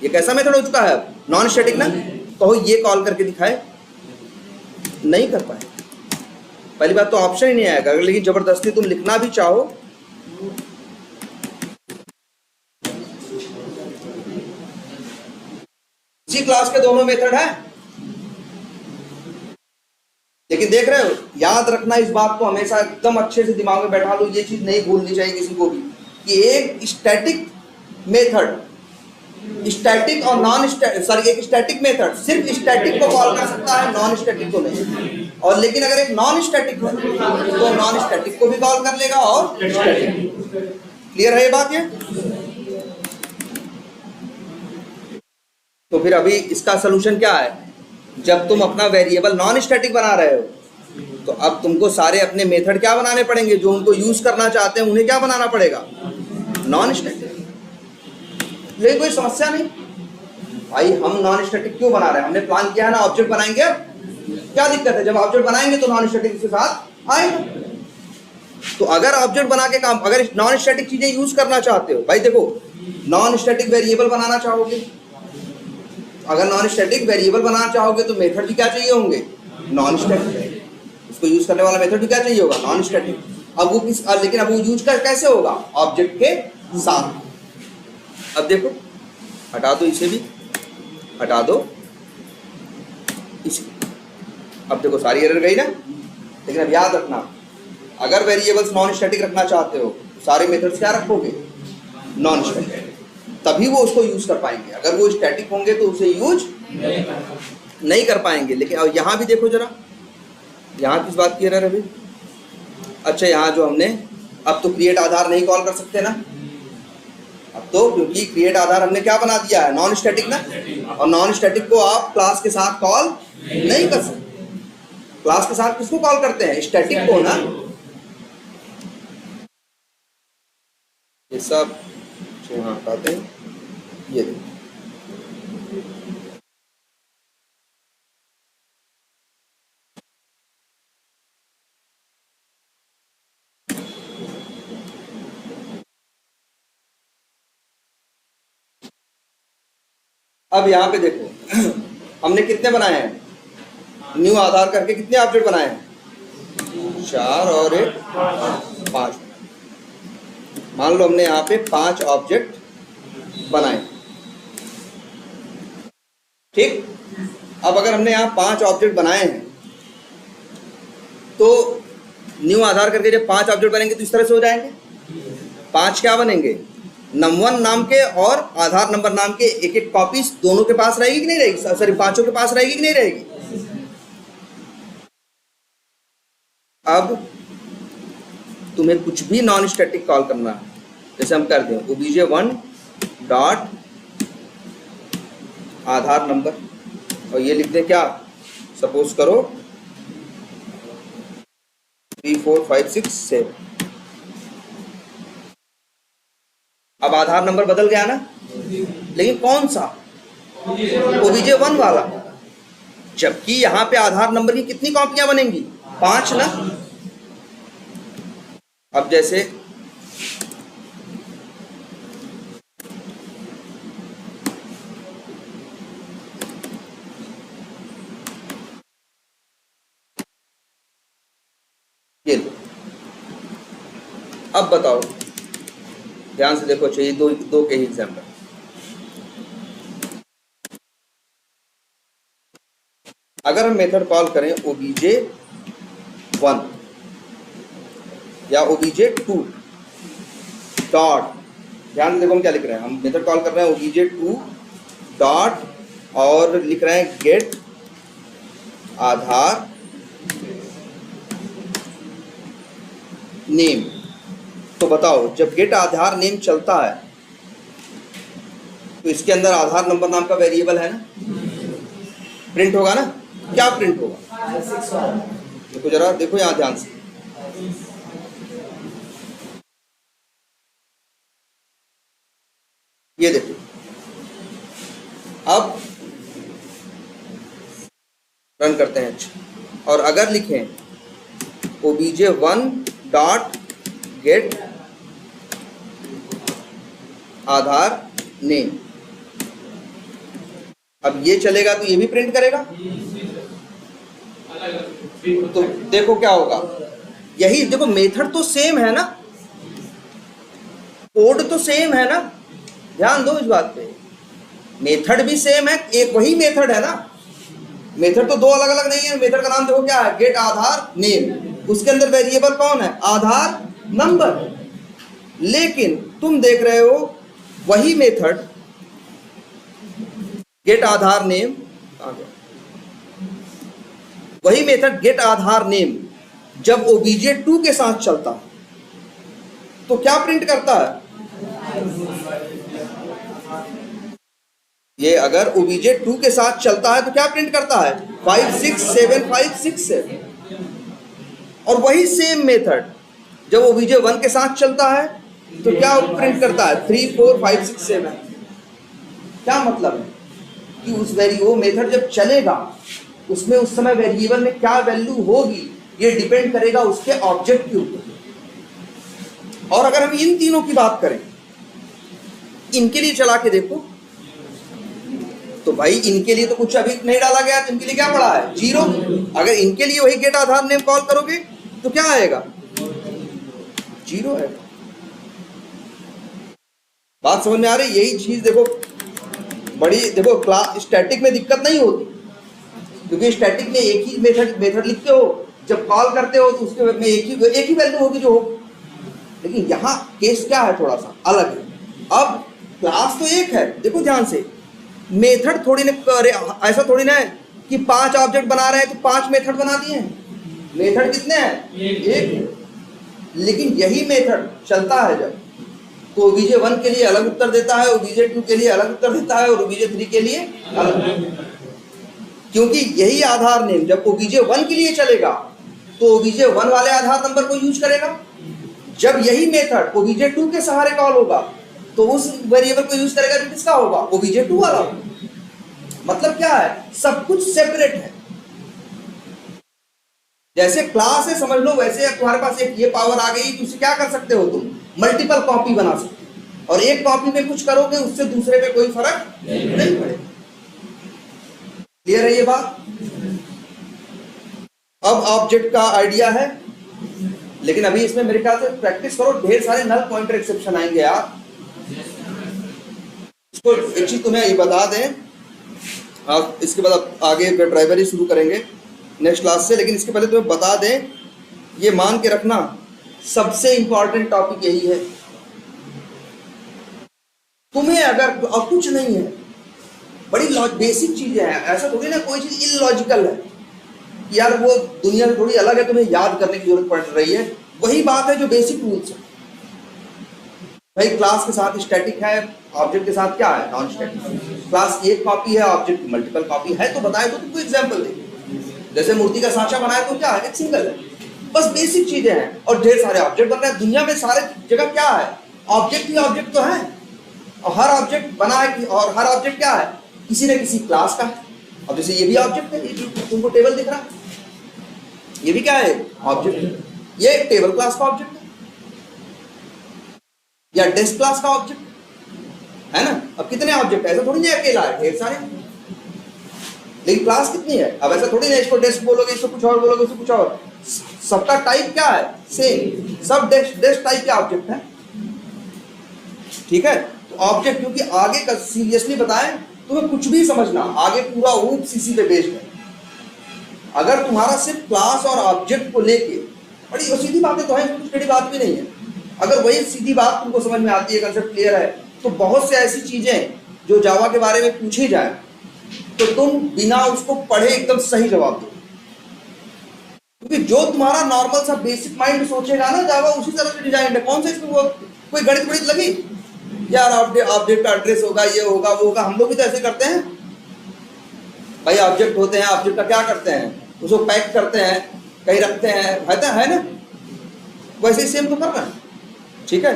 ये कैसा मेथड हो चुका है, नॉन स्टैटिक ना। कहो ये कॉल करके दिखाए, नहीं कर पाए। पहली बात तो ऑप्शन ही नहीं आएगा, लेकिन जबरदस्ती तुम लिखना भी चाहो इसी क्लास के दोनों मेथड है, लेकिन देख रहे हो, याद रखना इस बात को हमेशा एकदम अच्छे से दिमाग में बैठा लो, ये चीज नहीं भूलनी चाहिए किसी को भी, कि एक स्टैटिक मेथड, स्टैटिक और नॉन स्टैटिक, सॉरी एक स्टैटिक मेथड सिर्फ स्टैटिक को कॉल कर सकता है, नॉन स्टैटिक को नहीं। और लेकिन अगर एक नॉन स्टैटिक है तो नॉन स्टैटिक को भी कॉल कर लेगा और स्टैटिक। क्लियर है ये बात ये? तो फिर अभी इसका सलूशन क्या है, जब तुम अपना वेरिएबल नॉन स्टैटिक बना रहे हो तो अब तुमको सारे अपने मेथड क्या बनाने पड़ेंगे, जो उनको यूज करना चाहते हैं उन्हें क्या बनाना पड़ेगा, नॉन स्टैटिक। लेकिन कोई समस्या नहीं भाई, हम नॉन स्टैटिक क्यों बना रहे हैं, हमने प्लान किया है ना, ऑब्जेक्ट बनाएंगे। अब क्या दिक्कत है, जब ऑब्जेक्ट बनाएंगे तो नॉन स्टैटिक के साथ आएगा। तो अगर ऑब्जेक्ट बना के काम, अगर नॉन स्टैटिक चीजें यूज करना चाहते हो, भाई देखो नॉन स्टैटिक वेरिएबल बनाना चाहोगे अगर नॉन स्टैटिक वेरिएबल बनाना चाहोगे तो मेथड भी क्या चाहिए होंगे, नॉन स्टैटिक। उसको यूज करने वाला मेथड भी क्या चाहिए होगा, नॉन स्टैटिक। अब वो लेकिन अब वो यूज कैसे होगा, ऑब्जेक्ट के साथ। अब देखो, हटा दो इसे भी, हटा दो इसे। अब देखो सारी एरर गई ना। लेकिन अब याद रखना, अगर वेरिएबल्स नॉन स्टैटिक रखना चाहते हो तो सारे मेथड्स क्या रखोगे, नॉन स्टैटिक, तभी वो उसको यूज कर पाएंगे। अगर वो स्टैटिक होंगे तो उसे यूज नहीं कर पाएंगे। लेकिन अब यहाँ भी देखो जरा, यहाँ किस बात की एरर है अभी। अच्छा, यहाँ जो हमने अब तो क्रिएट आधार नहीं कॉल कर सकते ना, अब तो, क्योंकि क्रिएट आधार हमने क्या बना दिया है, नॉन स्टैटिक ना। और नॉन स्टैटिक को आप क्लास के साथ कॉल नहीं कर सकते। क्लास के साथ किसको कॉल करते हैं, स्टैटिक को ना। ये सब यहाँ हटाते हैं, ये देखो। अब यहाँ पे देखो हमने कितने बनाए हैं, न्यू आधार करके कितने ऑब्जेक्ट बनाए हैं, 4 और 1 5। मान लो हमने यहाँ पे 5 ऑब्जेक्ट बनाए, ठीक। अब अगर हमने यहाँ 5 ऑब्जेक्ट बनाए हैं तो न्यू आधार करके जब 5 ऑब्जेक्ट बनेंगे तो इस तरह से हो जाएंगे। 5 क्या बनेंगे, num1 नाम के और आधार नंबर नाम के एक एक कॉपीज दोनों के पास रहेगी कि नहीं रहेगी, सॉरी 5 के पास रहेगी कि नहीं रहेगी। अब तुम्हें कुछ भी नॉन स्टैटिक कॉल करना है, जैसे हम कर दें obj1 डॉट आधार नंबर, और ये लिख दें क्या, सपोज करो 3 4 5 6 7। अब आधार नंबर बदल गया ना, लेकिन कौन सा, obj1 वाला। जबकि यहाँ पे आधार नंबर की कितनी कॉपियां बनेंगी, 5 ना। अब जैसे ये लो, अब बताओ, ध्यान से देखो, चाहिए दो के ही एग्जाम्पल। अगर हम मेथड कॉल करें obj1 या obj2 डॉट, ध्यान से देखो हम क्या लिख रहे हैं, हम मेथड कॉल कर रहे हैं obj2 डॉट और लिख रहे हैं गेट आधार नेम। तो बताओ, जब गेट आधार नेम चलता है तो इसके अंदर आधार नंबर नाम का वेरिएबल है ना, प्रिंट होगा ना। क्या प्रिंट होगा, देखो जरा, देखो यहां ध्यान से, ये देखो। अब रन करते हैं, अच्छा, और अगर लिखें obj1 डॉट गेट आधार नेम, अब ये चलेगा तो ये भी प्रिंट करेगा। तो देखो क्या होगा, यही देखो, मेथड तो सेम है ना, कोड तो सेम है ना, ध्यान दो इस बात पे। मेथड भी सेम है, एक वही मेथड है ना, मेथड तो दो अलग अलग नहीं है। मेथड का नाम देखो क्या है, गेट आधार नेम, उसके अंदर वेरिएबल कौन है, आधार नंबर। लेकिन तुम देख रहे हो वही मेथड गेट आधार नेम, वही मेथड गेट आधार नेम जब obj2 के साथ चलता तो क्या प्रिंट करता है, ये अगर obj2 के साथ चलता है तो क्या प्रिंट करता है, 5 6 7 5 6 7। और वही सेम मेथड जब obj1 के साथ चलता है तो क्या प्रिंट करता है, 3 4 5 6 7। क्या मतलब है कि उस वो मेथड जब चलेगा उसमें उस समय वेरिएबल में क्या वैल्यू होगी, ये डिपेंड करेगा उसके ऑब्जेक्ट के ऊपर। और अगर हम इन तीनों की बात करें, इनके लिए चला के देखो, तो भाई इनके लिए तो कुछ अभी नहीं डाला गया, तो इनके लिए क्या पड़ा है, 0। अगर इनके लिए वही गेट आधार नेम कॉल करोगे तो क्या आएगा, 0 आएगा। बात समझ में आ रही? यही चीज देखो बड़ी, देखो क्लास स्टैटिक में दिक्कत नहीं होती, क्योंकि स्टैटिक में एक ही मेथड लिखते हो, जब कॉल करते हो तो उसके में एक ही वैल्यू होगी जो हो। लेकिन यहाँ केस क्या है, थोड़ा सा अलग है। अब क्लास तो एक है, देखो ध्यान से, मेथड थोड़ी ना, ऐसा थोड़ी ना है कि 5 ऑब्जेक्ट बना रहे हैं तो 5 मेथड बना दिए हैं। मेथड कितने हैं, एक। लेकिन यही मेथड चलता है जब, तो obj1 के लिए अलग उत्तर देता है, obj2 के लिए अलग उत्तर देता है, और obj3 के लिए अलग। क्योंकि यही आधार नेम जब obj1 के लिए चलेगा तो obj1 वाले आधार नंबर को यूज करेगा। जब यही मेथड obj2 के सहारे कॉल होगा तो उस वेरिएबल को यूज करेगा जो किसका होगा, obj2 वाला। मतलब क्या है, सब कुछ सेपरेट है। जैसे क्लास है समझ लो, वैसे तुम्हारे पास एक ये पावर आ गई, उससे क्या कर सकते हो तुम, मल्टीपल कॉपी बना सकते हो, और एक कॉपी में कुछ करोगे उससे दूसरे पे कोई फर्क नहीं पड़ेगा। क्लियर है ये बात? अब ऑब्जेक्ट का आइडिया है, लेकिन अभी इसमें मेरे ख्याल से प्रैक्टिस करो, ढेर सारे नल पॉइंटर एक्सेप्शन आएंगे यार। इसको एक चीज तुम्हें ये बता दें, आप इसके बाद आप आगे वेब ड्राइवर ही शुरू करेंगे नेक्स्ट क्लास से, लेकिन इसके पहले तुम्हें बता दें, ये मान के रखना सबसे इंपॉर्टेंट टॉपिक यही है। तुम्हें अगर और कुछ नहीं है, बड़ी बेसिक चीजें हैं, ऐसा थोड़ी ना कोई चीज इलॉजिकल है यार, वो दुनिया से थोड़ी अलग है, तुम्हें याद करने की जरूरत पड़ रही है। वही बात है जो बेसिक रूल्स है। भाई क्लास के साथ स्टैटिक है, ऑब्जेक्ट के साथ क्या है, नॉन स्टैटिक। क्लास एक कॉपी है, ऑब्जेक्ट की मल्टीपल कॉपी है, तो बताए तो तुमको एग्जांपल दे। जैसे मूर्ति का सांचा बनाए तो क्या है, एक सिंगल है। बस बेसिक चीजें हैं, और ढेर सारे ऑब्जेक्ट बन रहे हैं दुनिया में। सारे जगह क्या है, ऑब्जेक्ट ही ऑब्जेक्ट तो है, और हर ऑब्जेक्ट बना है, और हर ऑब्जेक्ट क्या है, किसी न किसी क्लास का है। अब जैसे ये भी ऑब्जेक्ट है, ये जो तुमको टेबल दिख रहा है, ये भी क्या है, ऑब्जेक्ट है। ये एक टेबल क्लास का ऑब्जेक्ट है, या डेस्क क्लास का ऑब्जेक्ट है ना। अब कितने ऑब्जेक्ट है, ऐसा थोड़ी नहीं अकेला है, ढेर सारे। लेकिन क्लास कितनी है, अब ऐसा थोड़ी नहीं इसको डेस्क बोलोगे, इसको कुछ और बोलोगे, इसको कुछ और। सबका टाइप क्या है, सेम। सब डेस्क टाइप के ऑब्जेक्ट है, ठीक है। तो ऑब्जेक्ट, क्योंकि आगे का सीरियसली बताएं, तुम्हें कुछ भी समझना, आगे पूरा ऊप सीसी पे बेस्ड है। अगर तुम्हारा सिर्फ क्लास और ऑब्जेक्ट को लेके, बड़ी सीधी बातें तो है, कुछ बड़ी बात भी नहीं है। अगर वही सीधी बात तुमको समझ में आती है, कंसेप्ट क्लियर है, तो बहुत से ऐसी चीजें जो जावा के बारे में पूछी जाए तो तुम बिना उसको पढ़े एकदम सही जवाब दो। क्योंकि जो तुम्हारा नॉर्मल सा बेसिक माइंड सोचेगा ना, जावा उसी तरह से डिजाइन है। कौन सा इसमें वो कोई गणित गणित लगी यार, ऑब्जेक्ट का एड्रेस होगा, ये होगा, वो होगा। हम लोग भी तो ऐसे करते हैं भाई, ऑब्जेक्ट होते हैं, ऑब्जेक्ट का क्या करते हैं, उसको पैक करते हैं, कहीं रखते हैं, है ना। वैसे ही सेम तो करना है, ठीक है।